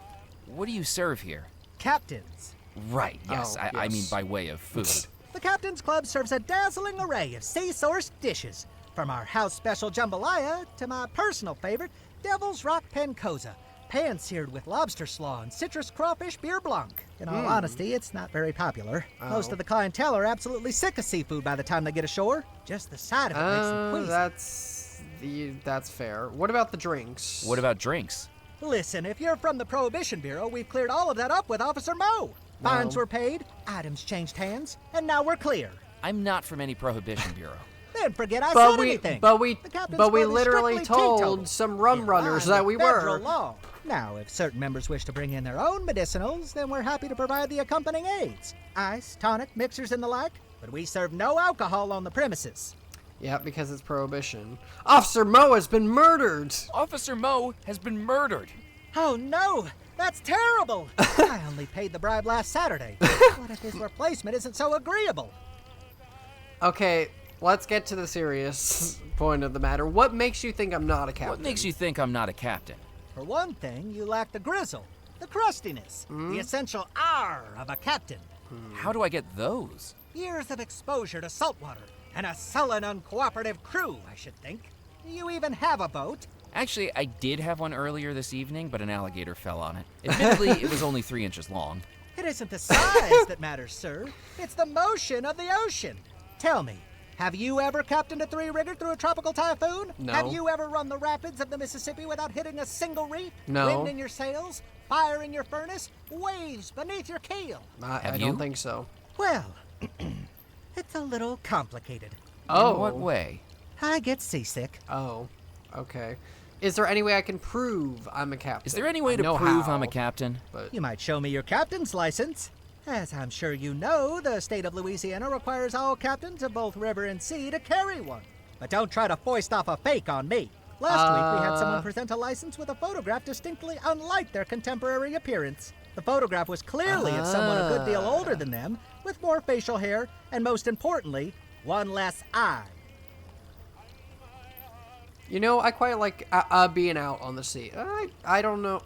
Speaker 2: What do you serve here?
Speaker 7: Captains.
Speaker 2: Right, yes.
Speaker 1: Oh,
Speaker 2: I mean
Speaker 1: yes.
Speaker 2: by way of food.
Speaker 7: The Captain's Club serves a dazzling array of sea-sourced dishes, from our house special jambalaya to my personal favorite, Devil's Rock Pancoza, pan-seared with lobster slaw and citrus crawfish beer blanc. In all honesty, it's not very popular. Most of the clientele are absolutely sick of seafood by the time they get ashore. Just the sight of it makes them queasy.
Speaker 1: That's fair. What about the drinks?
Speaker 2: What about drinks?
Speaker 7: Listen, if you're from the Prohibition Bureau, we've cleared all of that up with Officer Moe. Fines were paid, items changed hands, and now we're clear.
Speaker 2: I'm not from any Prohibition Bureau.
Speaker 7: Then forget I said anything.
Speaker 1: But we
Speaker 7: The Captain's
Speaker 1: literally
Speaker 7: Club is strictly
Speaker 1: told
Speaker 7: teetotal,
Speaker 1: some rum
Speaker 7: in
Speaker 1: runners
Speaker 7: line
Speaker 1: that
Speaker 7: with
Speaker 1: we
Speaker 7: federal
Speaker 1: were.
Speaker 7: law. Now, if certain members wish to bring in their own medicinals, then we're happy to provide the accompanying aids. Ice, tonic, mixers, and the like, but we serve no alcohol on the premises.
Speaker 1: Yeah, because it's prohibition. Officer Moe has been murdered.
Speaker 2: Officer Moe has been murdered.
Speaker 7: Oh no, that's terrible! I only paid the bribe last Saturday. What if his replacement isn't so agreeable?
Speaker 1: Okay, let's get to the serious point of the matter. What makes you think I'm not a captain?
Speaker 2: What makes you think I'm not a captain?
Speaker 7: For one thing, you lack the grizzle, the crustiness, the essential R of a captain.
Speaker 2: How do I get those?
Speaker 7: Years of exposure to saltwater, and a sullen, uncooperative crew, I should think. Do you even have a boat?
Speaker 2: Actually, I did have one earlier this evening, but an alligator fell on it. Admittedly, it was only 3 inches long.
Speaker 7: It isn't the size that matters, sir. It's the motion of the ocean. Tell me, have you ever captained a three-rigger through a tropical typhoon?
Speaker 1: No.
Speaker 7: Have you ever run the rapids of the Mississippi without hitting a single reef?
Speaker 1: No.
Speaker 7: Wind in your sails, fire in your furnace, waves beneath your keel?
Speaker 1: I
Speaker 2: Have
Speaker 1: don't
Speaker 2: you?
Speaker 1: think so.
Speaker 7: Well, it's a little complicated.
Speaker 1: Oh.
Speaker 2: In what way?
Speaker 7: I get seasick.
Speaker 1: Oh, okay. Is there any way I can prove I'm a captain?
Speaker 2: Is there any way
Speaker 1: I
Speaker 2: to
Speaker 1: know
Speaker 2: prove
Speaker 1: how,
Speaker 2: I'm a captain?
Speaker 1: But
Speaker 7: You might show me your captain's license. As I'm sure you know, the state of Louisiana requires all captains of both river and sea to carry one. But don't try to foist off a fake on me. Last week we had someone present a license with a photograph distinctly unlike their contemporary appearance. The photograph was clearly of someone a good deal older than them, with more facial hair, and most importantly, one less eye.
Speaker 1: you know, I quite like being out on the sea. I don't know.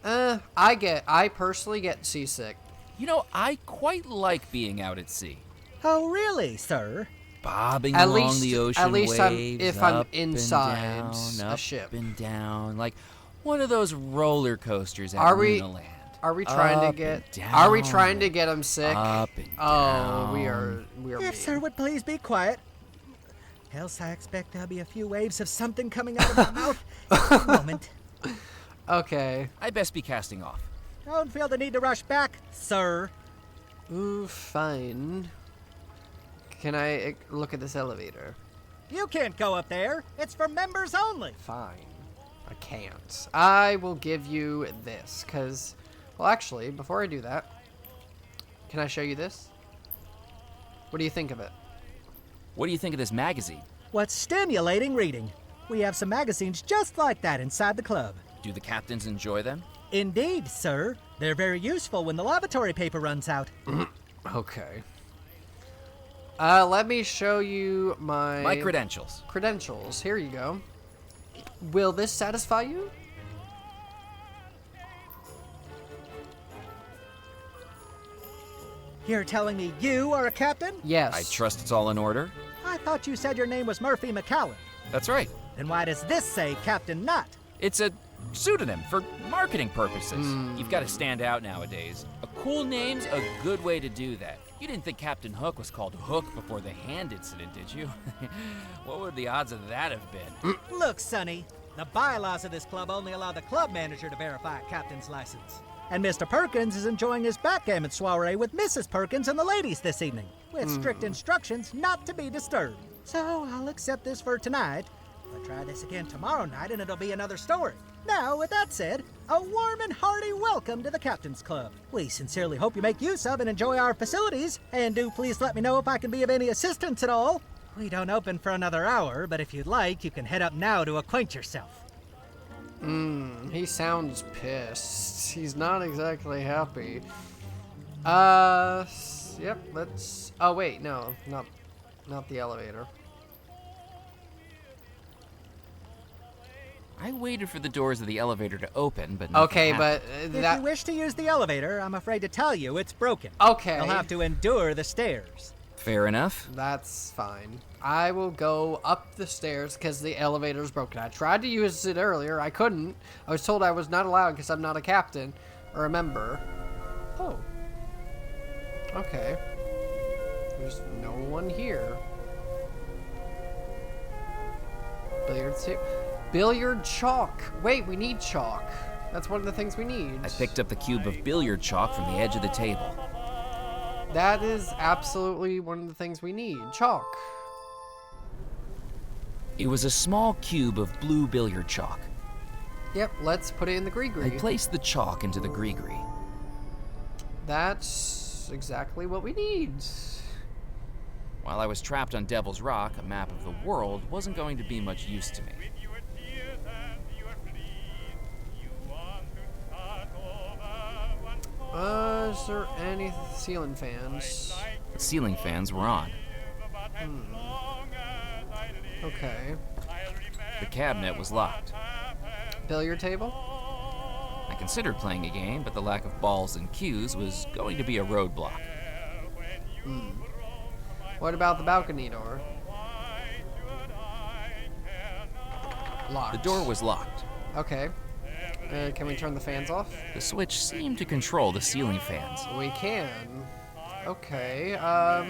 Speaker 1: I personally get seasick.
Speaker 2: You know, I quite like being out at sea.
Speaker 7: Oh, really, sir?
Speaker 2: Bobbing
Speaker 1: At
Speaker 2: along
Speaker 1: least-
Speaker 2: the ocean
Speaker 1: at least
Speaker 2: waves,
Speaker 1: if I'm
Speaker 2: up and
Speaker 1: inside
Speaker 2: down,
Speaker 1: a
Speaker 2: up
Speaker 1: ship.
Speaker 2: and down, like one of those roller coasters at
Speaker 1: Are we-
Speaker 2: Lunaland.
Speaker 1: Are we trying
Speaker 2: Up
Speaker 1: to get?
Speaker 2: and
Speaker 1: Are we
Speaker 2: down,
Speaker 1: trying to get him sick?
Speaker 2: Up and
Speaker 1: Oh, we
Speaker 2: down.
Speaker 1: are.
Speaker 7: If sir would please be quiet. Else I expect there'll be a few waves of something coming out of my mouth in a moment.
Speaker 1: Okay.
Speaker 2: I best be casting off.
Speaker 7: Don't feel the need to rush back, sir.
Speaker 1: Ooh, fine. Can I look at this elevator?
Speaker 7: You can't go up there. It's for members only.
Speaker 1: Fine. I can't. I will give you this, because... Well, actually, before I do that... Can I show you this? What do you think of it?
Speaker 2: What do you think of this magazine?
Speaker 7: What's stimulating reading? We have some magazines just like that inside the club.
Speaker 2: Do the captains enjoy them?
Speaker 7: Indeed, sir. They're very useful when the lavatory paper runs out.
Speaker 1: Okay. Let me show you
Speaker 2: My credentials.
Speaker 1: Credentials. Here you go. Will this satisfy you?
Speaker 7: You're telling me you are a captain?
Speaker 1: Yes.
Speaker 2: I trust it's all in order?
Speaker 7: I thought you said your name was Murphy McCallan.
Speaker 2: That's right.
Speaker 7: Then why does this say Captain Knott?
Speaker 2: It's a pseudonym for marketing purposes. You've got to stand out nowadays. A cool name's a good way to do that. You didn't think Captain Hook was called Hook before the hand incident, did you? What would the odds of that have been?
Speaker 7: Look, Sonny, the bylaws of this club only allow the club manager to verify a captain's license. And Mr. Perkins is enjoying his backgammon soiree with Mrs. Perkins and the ladies this evening, with strict instructions not to be disturbed. So I'll accept this for tonight. I'll try this again tomorrow night and it'll be another story. Now, with that said, a warm and hearty welcome to the Captain's Club. We sincerely hope you make use of and enjoy our facilities, and do please let me know if I can be of any assistance at all. We don't open for another hour, but if you'd like, you can head up now to acquaint yourself.
Speaker 1: He sounds pissed. He's not exactly happy. Yep, let's... Oh, wait, no, not the elevator.
Speaker 2: I waited for the doors of the elevator to open, but
Speaker 1: Okay,
Speaker 2: happened.
Speaker 1: but
Speaker 7: If you wish to use the elevator, I'm afraid to tell you it's broken.
Speaker 1: Okay.
Speaker 7: You'll have to endure the stairs.
Speaker 2: Fair enough.
Speaker 1: That's fine. I will go up the stairs because the elevator's broken. I tried to use it earlier. I couldn't. I was told I was not allowed because I'm not a captain or a member. Oh. Okay. There's no one here. Billiard table. Billiard chalk. Wait, we need chalk. That's one of the things we need.
Speaker 2: I picked up the cube of billiard chalk from the edge of the table.
Speaker 1: That is absolutely one of the things we need. Chalk.
Speaker 2: It was a small cube of blue billiard chalk.
Speaker 1: Yep, let's put it in the
Speaker 2: I
Speaker 1: gree-gree.
Speaker 2: placed the chalk into the gree-gree.
Speaker 1: That's exactly what we need.
Speaker 2: While I was trapped on Devil's Rock, a map of the world wasn't going to be much use to me.
Speaker 1: Is there any ceiling fans?
Speaker 2: The ceiling fans were on.
Speaker 1: Okay.
Speaker 2: The cabinet was locked.
Speaker 1: Billiard table?
Speaker 2: I considered playing a game, but the lack of balls and cues was going to be a roadblock.
Speaker 1: What about the balcony door? Locked.
Speaker 2: The door was locked.
Speaker 1: Okay. Can we turn the fans off?
Speaker 2: The switch seemed to control the ceiling fans.
Speaker 1: We can. Okay. I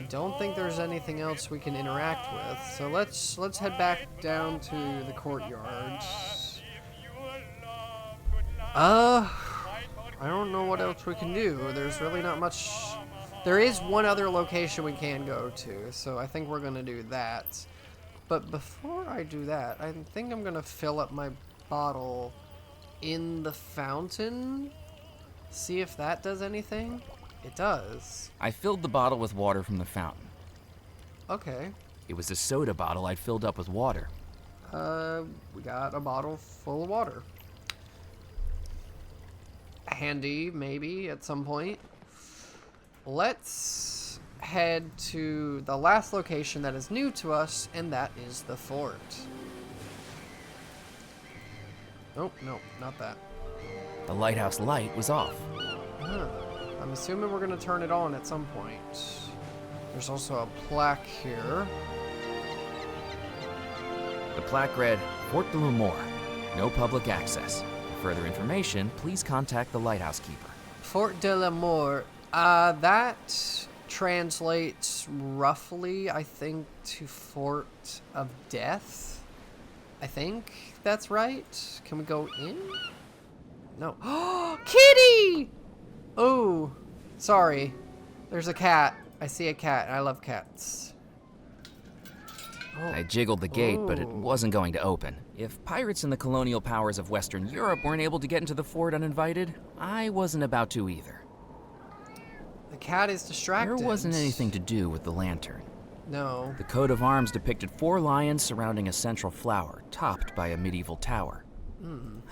Speaker 1: don't think there's anything else we can interact with. So let's head back down to the courtyard. I don't know what else we can do. There's really not much. There is one other location we can go to, so I think we're gonna do that. But before I do that, I think I'm gonna fill up my bottle in the fountain. See if that does anything. It does.
Speaker 2: I filled the bottle with water from the fountain.
Speaker 1: Okay.
Speaker 2: It was a soda bottle I'd filled up with water.
Speaker 1: We got a bottle full of water. Handy, maybe, at some point. Let's head to the last location that is new to us, and that is the fort. Nope, not that.
Speaker 2: The lighthouse light was off.
Speaker 1: Huh. I'm assuming we're gonna turn it on at some point. There's also a plaque here.
Speaker 2: The plaque read, Fort Bellemore, no public access. For further information, please contact the lighthouse keeper.
Speaker 1: Fort de la Mort. That translates roughly, I think, to Fort of Death. I think that's right. Can we go in? No. Oh, kitty! Oh, sorry. There's a cat. I see a cat, and I love cats. Oh.
Speaker 2: I jiggled the gate, but it wasn't going to open. If pirates and the colonial powers of Western Europe weren't able to get into the fort uninvited, I wasn't about to either.
Speaker 1: The cat is distracted.
Speaker 2: There wasn't anything to do with the lantern.
Speaker 1: No.
Speaker 2: The coat of arms depicted 4 lions surrounding a central flower, topped by a medieval tower.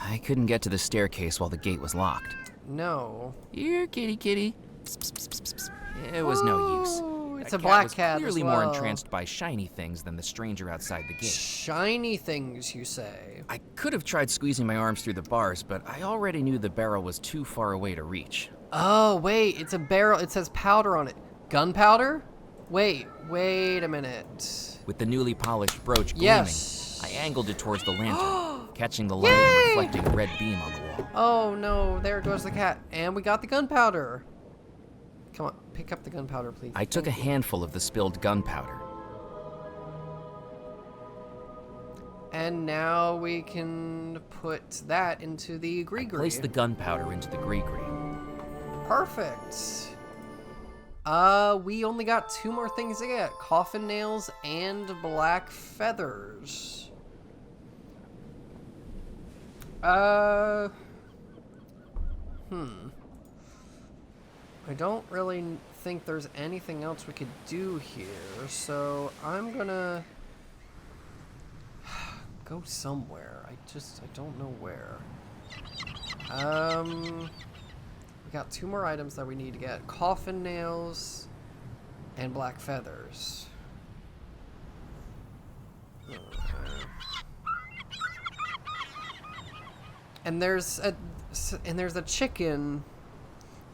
Speaker 2: I couldn't get to the staircase while the gate was locked.
Speaker 1: No.
Speaker 2: Here, kitty kitty. Psst, psst, psst, psst, psst. It was no use.
Speaker 1: Ooh, it's
Speaker 2: That
Speaker 1: a black
Speaker 2: was
Speaker 1: cat
Speaker 2: clearly
Speaker 1: as
Speaker 2: more
Speaker 1: well.
Speaker 2: entranced by shiny things than the stranger outside the gate.
Speaker 1: Shiny things, you say?
Speaker 2: I could have tried squeezing my arms through the bars, but I already knew the barrel was too far away to reach.
Speaker 1: Oh, wait, it's a barrel. It says powder on it. Gunpowder? Wait a minute.
Speaker 2: With the newly polished brooch gleaming,
Speaker 1: Yes.
Speaker 2: I angled it towards the lantern, catching the light and reflecting a red beam on the wall.
Speaker 1: Oh, no, there goes the cat. And we got the gunpowder. Come on, pick up the gunpowder, please.
Speaker 2: I took a handful of the spilled gunpowder.
Speaker 1: And now we can put that into the gree-gree.
Speaker 2: Place the gunpowder into the gree-gree.
Speaker 1: Perfect. We only got 2 more things to get. Coffin nails and black feathers. I don't really think there's anything else we could do here, so I'm gonna go somewhere. I don't know where. We got 2 more items that we need to get. Coffin nails and black feathers. Okay. And there's a chicken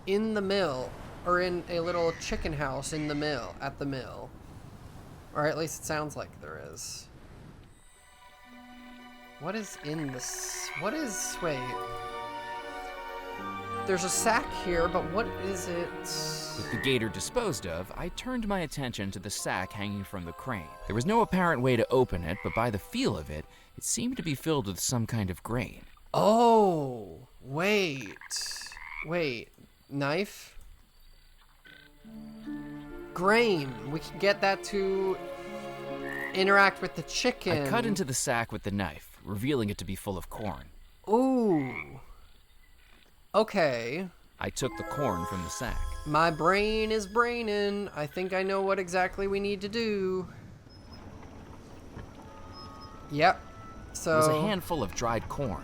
Speaker 1: in the mill, or in a little chicken house in the mill, at the mill. Or at least it sounds like there is. What is in this? Wait. There's a sack here, but what is it?
Speaker 2: With the gator disposed of, I turned my attention to the sack hanging from the crane. There was no apparent way to open it, but by the feel of it, it seemed to be filled with some kind of grain.
Speaker 1: Oh, wait. Knife? Grain. We can get that to interact with the chicken.
Speaker 2: I cut into the sack with the knife, revealing it to be full of corn.
Speaker 1: Ooh. Okay.
Speaker 2: I took the corn from the sack.
Speaker 1: My brain is braining. I think I know what exactly we need to do. Yep. So.
Speaker 2: It was a handful of dried corn.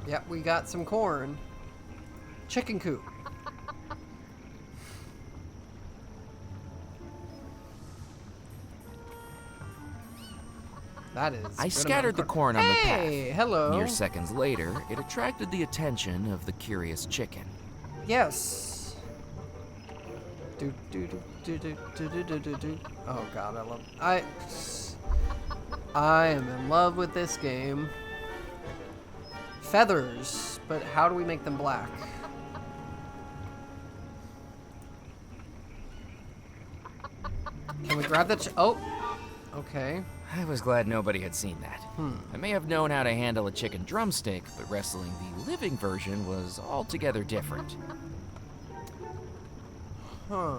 Speaker 1: Yep, we got some corn. Chicken coop. That is.
Speaker 2: I scattered the corn on the path.
Speaker 1: Hey, hello.
Speaker 2: Mere seconds later, it attracted the attention of the curious chicken.
Speaker 1: Yes. Oh god, I am in love with this game. Feathers, but how do we make them black? Can we grab the oh, okay.
Speaker 2: I was glad nobody had seen that. I may have known how to handle a chicken drumstick, but wrestling the living version was altogether different.
Speaker 1: Huh.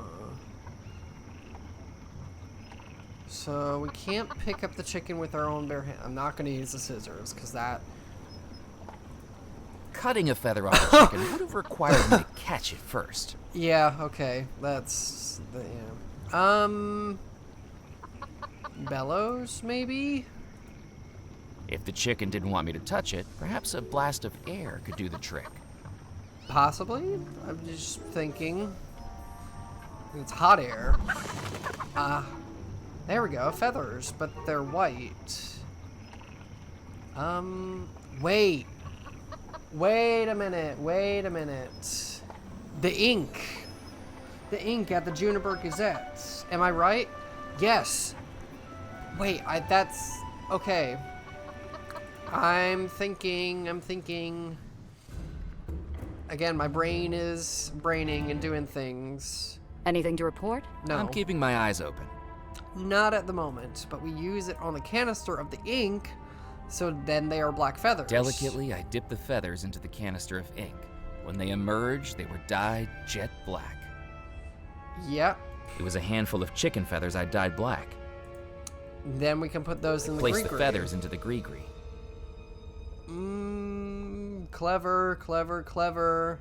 Speaker 1: So we can't pick up the chicken with our own bare hand. I'm not going to use the scissors, because that...
Speaker 2: Cutting a feather off a chicken would have required me to catch it first.
Speaker 1: Yeah, okay. That's... yeah. Bellows, maybe?
Speaker 2: If the chicken didn't want me to touch it, perhaps a blast of air could do the trick.
Speaker 1: Possibly? I'm just thinking. It's hot air. There we go. Feathers, but they're white. Wait. Wait a minute. The ink. The ink at the Juniper Gazette. Am I right? Yes. Wait, that's... Okay. I'm thinking... Again, my brain is braining and doing things.
Speaker 5: Anything to report?
Speaker 1: No.
Speaker 2: I'm keeping my eyes open.
Speaker 1: Not at the moment, but we use it on the canister of the ink, so then they are black feathers.
Speaker 2: Delicately, I dipped the feathers into the canister of ink. When they emerged, they were dyed jet black.
Speaker 1: Yep.
Speaker 2: It was a handful of chicken feathers I dyed black.
Speaker 1: Then we can put those in the
Speaker 2: Place
Speaker 1: gree-gree.
Speaker 2: the feathers into the gree-gree.
Speaker 1: Clever.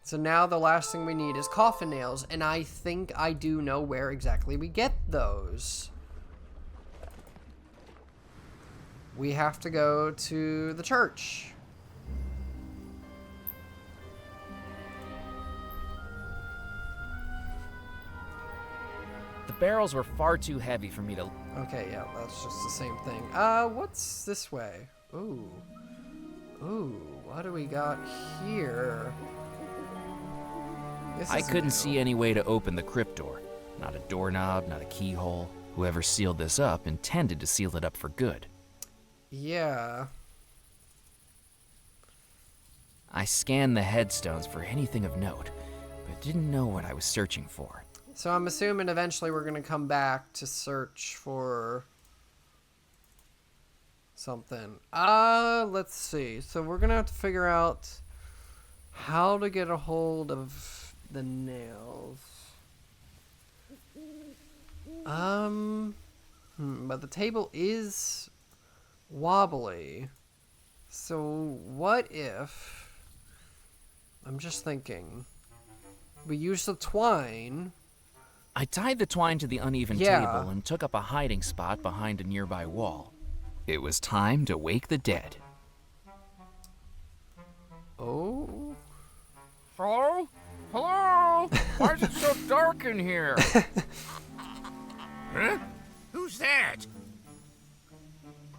Speaker 1: So now the last thing we need is coffin nails, and I think I do know where exactly we get those. We have to go to the church.
Speaker 2: The barrels were far too heavy for me to...
Speaker 1: Okay, yeah, that's just the same thing. What's this way? Ooh. Ooh, what do we got here?
Speaker 2: I couldn't see any way to open the crypt door. Not a doorknob, not a keyhole. Whoever sealed this up intended to seal it up for good.
Speaker 1: Yeah.
Speaker 2: I scanned the headstones for anything of note, but didn't know what I was searching for.
Speaker 1: So I'm assuming eventually we're going to come back to search for something. Let's see. So we're going to have to figure out how to get a hold of the nails. But the table is wobbly. So what if, I'm just thinking, we use the twine.
Speaker 2: I tied the twine to the uneven table and took up a hiding spot behind a nearby wall. It was time to wake the dead.
Speaker 1: Oh?
Speaker 2: Hello? Hello? Why is it so dark in here?
Speaker 6: Huh? Who's that?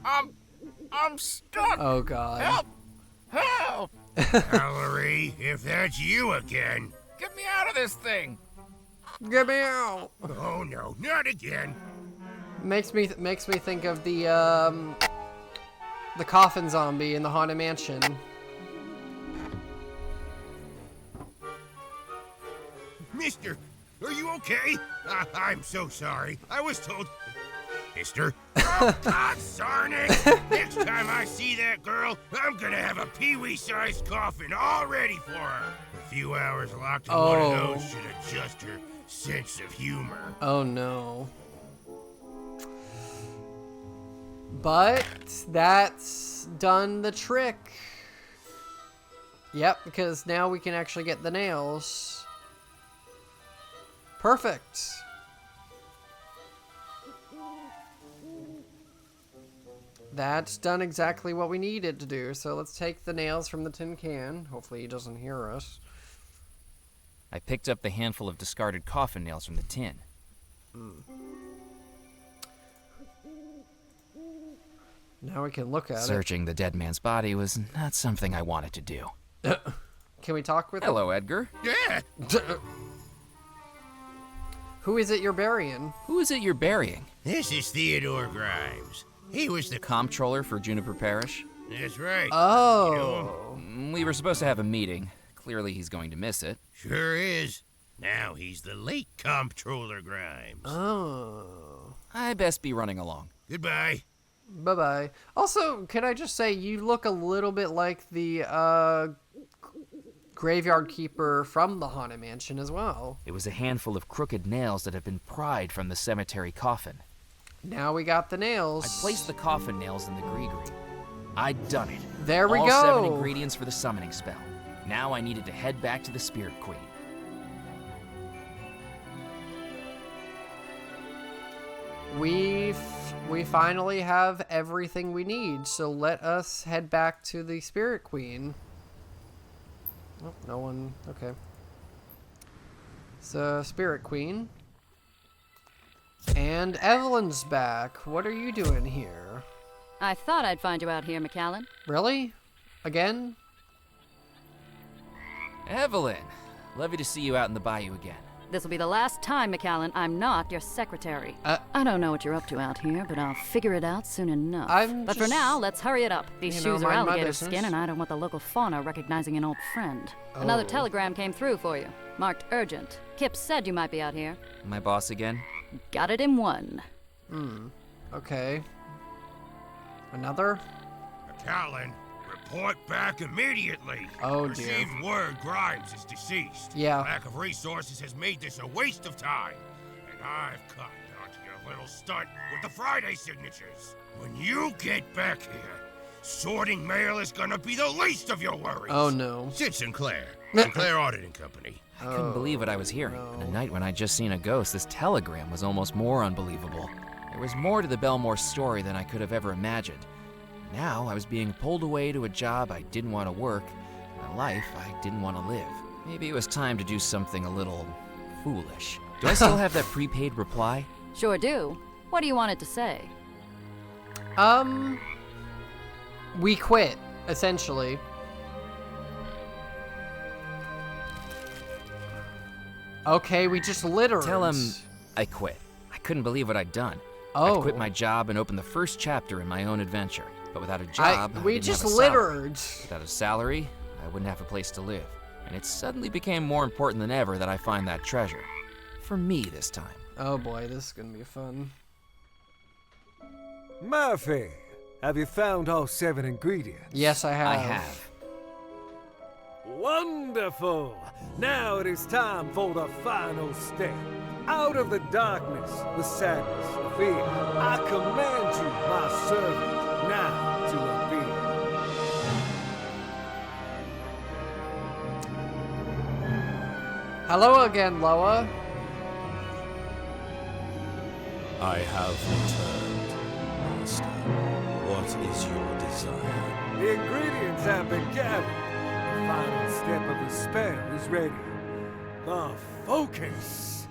Speaker 2: I'm stuck.
Speaker 1: Oh, God.
Speaker 2: Help! Help!
Speaker 6: Valerie, if that's you again.
Speaker 2: Get me out of this thing.
Speaker 1: Get me out!
Speaker 6: Oh no, not again.
Speaker 1: Makes me think of the coffin zombie in the Haunted Mansion.
Speaker 6: Mister, are you okay? I'm so sorry. I was told... Mister? Oh, God darn it! Next time I see that girl, I'm gonna have a peewee-sized coffin all ready for her. A few hours locked in one of those should adjust her sense of humor.
Speaker 1: Oh, no. But that's done the trick. Yep, because now we can actually get the nails. Perfect. That's done exactly what we needed to do. So let's take the nails from the tin can. Hopefully he doesn't hear us.
Speaker 2: I picked up the handful of discarded coffin nails from the tin.
Speaker 1: Now we can look at
Speaker 2: Searching the dead man's body was not something I wanted to do.
Speaker 1: it. Can we talk with him?
Speaker 2: Hello, Edgar.
Speaker 6: Yeah!
Speaker 1: Who is it you're burying?
Speaker 2: Who is it you're burying?
Speaker 6: This is Theodore Grimes. He was the...
Speaker 2: Comptroller for Juniper Parish?
Speaker 6: That's right.
Speaker 1: Oh.
Speaker 2: We were supposed to have a meeting. Clearly he's going to miss it.
Speaker 6: Sure is. Now he's the late Comptroller Grimes.
Speaker 1: Oh.
Speaker 2: I best be running along.
Speaker 6: Goodbye.
Speaker 1: Bye-bye. Also, can I just say, you look a little bit like the graveyard keeper from the Haunted Mansion as well.
Speaker 2: It was a handful of crooked nails that had been pried from the cemetery coffin.
Speaker 1: Now we got the nails.
Speaker 2: I placed the coffin nails in the gree-gree. I'd done it.
Speaker 1: There we
Speaker 2: All
Speaker 1: go.
Speaker 2: 7 ingredients for the summoning spell. Now I needed to head back to the Spirit Queen.
Speaker 1: We finally have everything we need, so let us head back to the Spirit Queen. Oh, no one. Okay. So, Spirit Queen. And Evelyn's back. What are you doing here?
Speaker 5: I thought I'd find you out here, McAllen.
Speaker 1: Really? Again?
Speaker 2: Evelyn, lovely to see you out in the bayou again.
Speaker 5: This will be the last time, McAllen, I'm not your secretary. I don't know what you're up to out here, but I'll figure it out soon enough. But for now, let's hurry it up. These shoes are alligator skin, and I don't want the local fauna recognizing an old friend. Another telegram came through for you, marked urgent. Kip said you might be out here.
Speaker 2: My boss again?
Speaker 5: Got it in one.
Speaker 1: Okay. Another?
Speaker 6: McAllen, report back immediately.
Speaker 1: Oh, dear.
Speaker 6: Received word Grimes is deceased.
Speaker 1: Yeah.
Speaker 6: Lack of resources has made this a waste of time. And I've cottoned onto your little stunt with the Friday signatures. When you get back here, Sorting mail is gonna be the least of your worries.
Speaker 1: Oh no.
Speaker 6: Sid Sinclair. Sinclair Auditing Company.
Speaker 2: I couldn't believe what I was hearing.
Speaker 1: no.
Speaker 2: And the night when I'd just seen a ghost, this telegram was almost more unbelievable. There was more to the Bellemore story than I could have ever imagined. Now I was being pulled away to a job I didn't want to work, a life I didn't want to live. Maybe it was time to do something a little foolish. Do I still have that prepaid reply?
Speaker 5: Sure do. What do you want it to say?
Speaker 1: We quit, essentially. Okay, we just littered.
Speaker 2: Tell him I quit. I couldn't believe what I'd done.
Speaker 1: Oh.
Speaker 2: I'd quit my job and opened the first chapter in my own adventure. But without a job, I
Speaker 1: we
Speaker 2: didn't
Speaker 1: just
Speaker 2: have a salary.
Speaker 1: littered.
Speaker 2: Without a salary, I wouldn't have a place to live. And it suddenly became more important than ever that I find that treasure. For me this time.
Speaker 1: Oh boy, this is gonna be fun.
Speaker 10: Murphy, have you found all 7 ingredients?
Speaker 1: Yes, I have.
Speaker 2: I have.
Speaker 10: Wonderful! Now it is time for the final step. Out of the darkness, the sadness, the fear, I command you, my servant, now to appear.
Speaker 1: Hello again, Loa.
Speaker 11: I have returned, Master. What is your desire?
Speaker 10: The ingredients have been gathered. The final step of the spell is ready. The focus.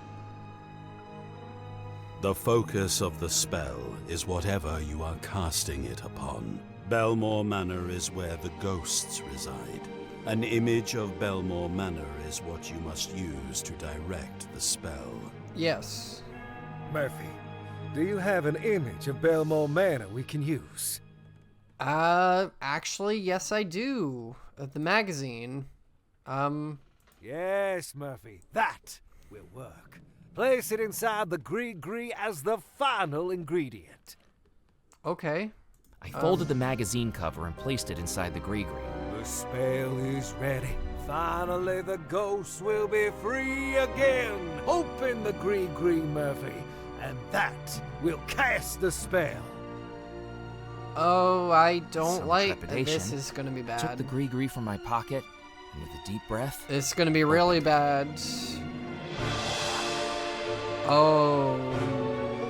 Speaker 11: The focus of the spell is whatever you are casting it upon. Bellemore Manor is where the ghosts reside. An image of Bellemore Manor is what you must use to direct the spell.
Speaker 1: Yes.
Speaker 10: Murphy, do you have an image of Bellemore Manor we can use?
Speaker 1: Actually, yes I do. The magazine.
Speaker 10: Yes, Murphy, that will work. Place it inside the gree-gree as the final ingredient.
Speaker 1: Okay.
Speaker 2: I folded the magazine cover and placed it inside the gree-gree.
Speaker 10: The spell is ready. Finally, the ghosts will be free again. Open the gree-gree, Murphy, and that will cast the spell.
Speaker 1: Oh, I don't
Speaker 2: Some
Speaker 1: like
Speaker 2: trepidation.
Speaker 1: this is gonna be
Speaker 2: I took the
Speaker 1: bad.
Speaker 2: gree-gree from my pocket, and with a deep breath,
Speaker 1: It's gonna be really bad. Oh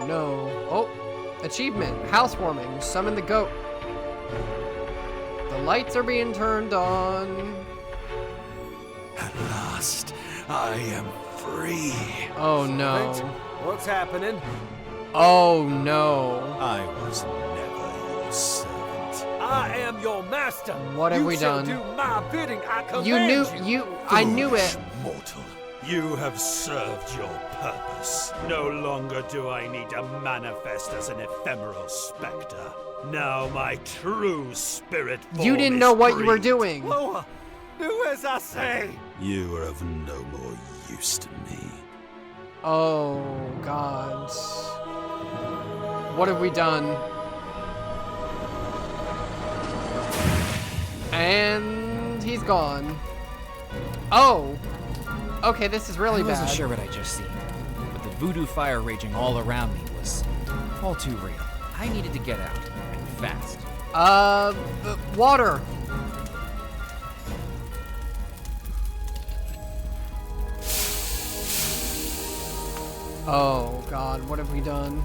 Speaker 1: no. Oh, achievement. Housewarming. Summon the goat. The lights are being turned on.
Speaker 11: At last, I am free.
Speaker 1: Oh no.
Speaker 10: What's happening?
Speaker 1: Oh no.
Speaker 11: I was never your servant.
Speaker 10: I am your master.
Speaker 1: What have we
Speaker 10: shall
Speaker 1: done?
Speaker 10: do my bidding. I command
Speaker 1: You knew I knew it.
Speaker 11: Foolish mortal, you have served your purpose. No longer do I need to manifest as an ephemeral specter. Now my true spirit form
Speaker 1: You didn't
Speaker 11: is
Speaker 1: know what you were
Speaker 11: breathed.
Speaker 1: doing.
Speaker 10: Loa, do as I say.
Speaker 11: You are of no more use to me.
Speaker 1: Oh god. What have we done? And he's gone. Oh. Okay, this is really
Speaker 2: I wasn't
Speaker 1: bad.
Speaker 2: sure what I just seen, but the voodoo fire raging all around me was all too real. I needed to get out, and fast.
Speaker 1: Water. Oh god, what have we done?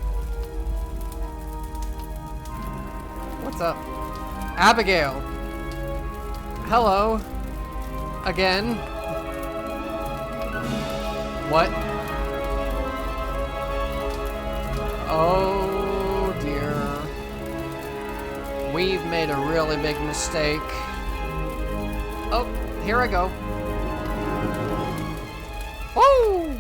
Speaker 1: What's up? Abigail. Hello. Again. What? Oh dear. We've made a really big mistake. Oh, here I go. Woo!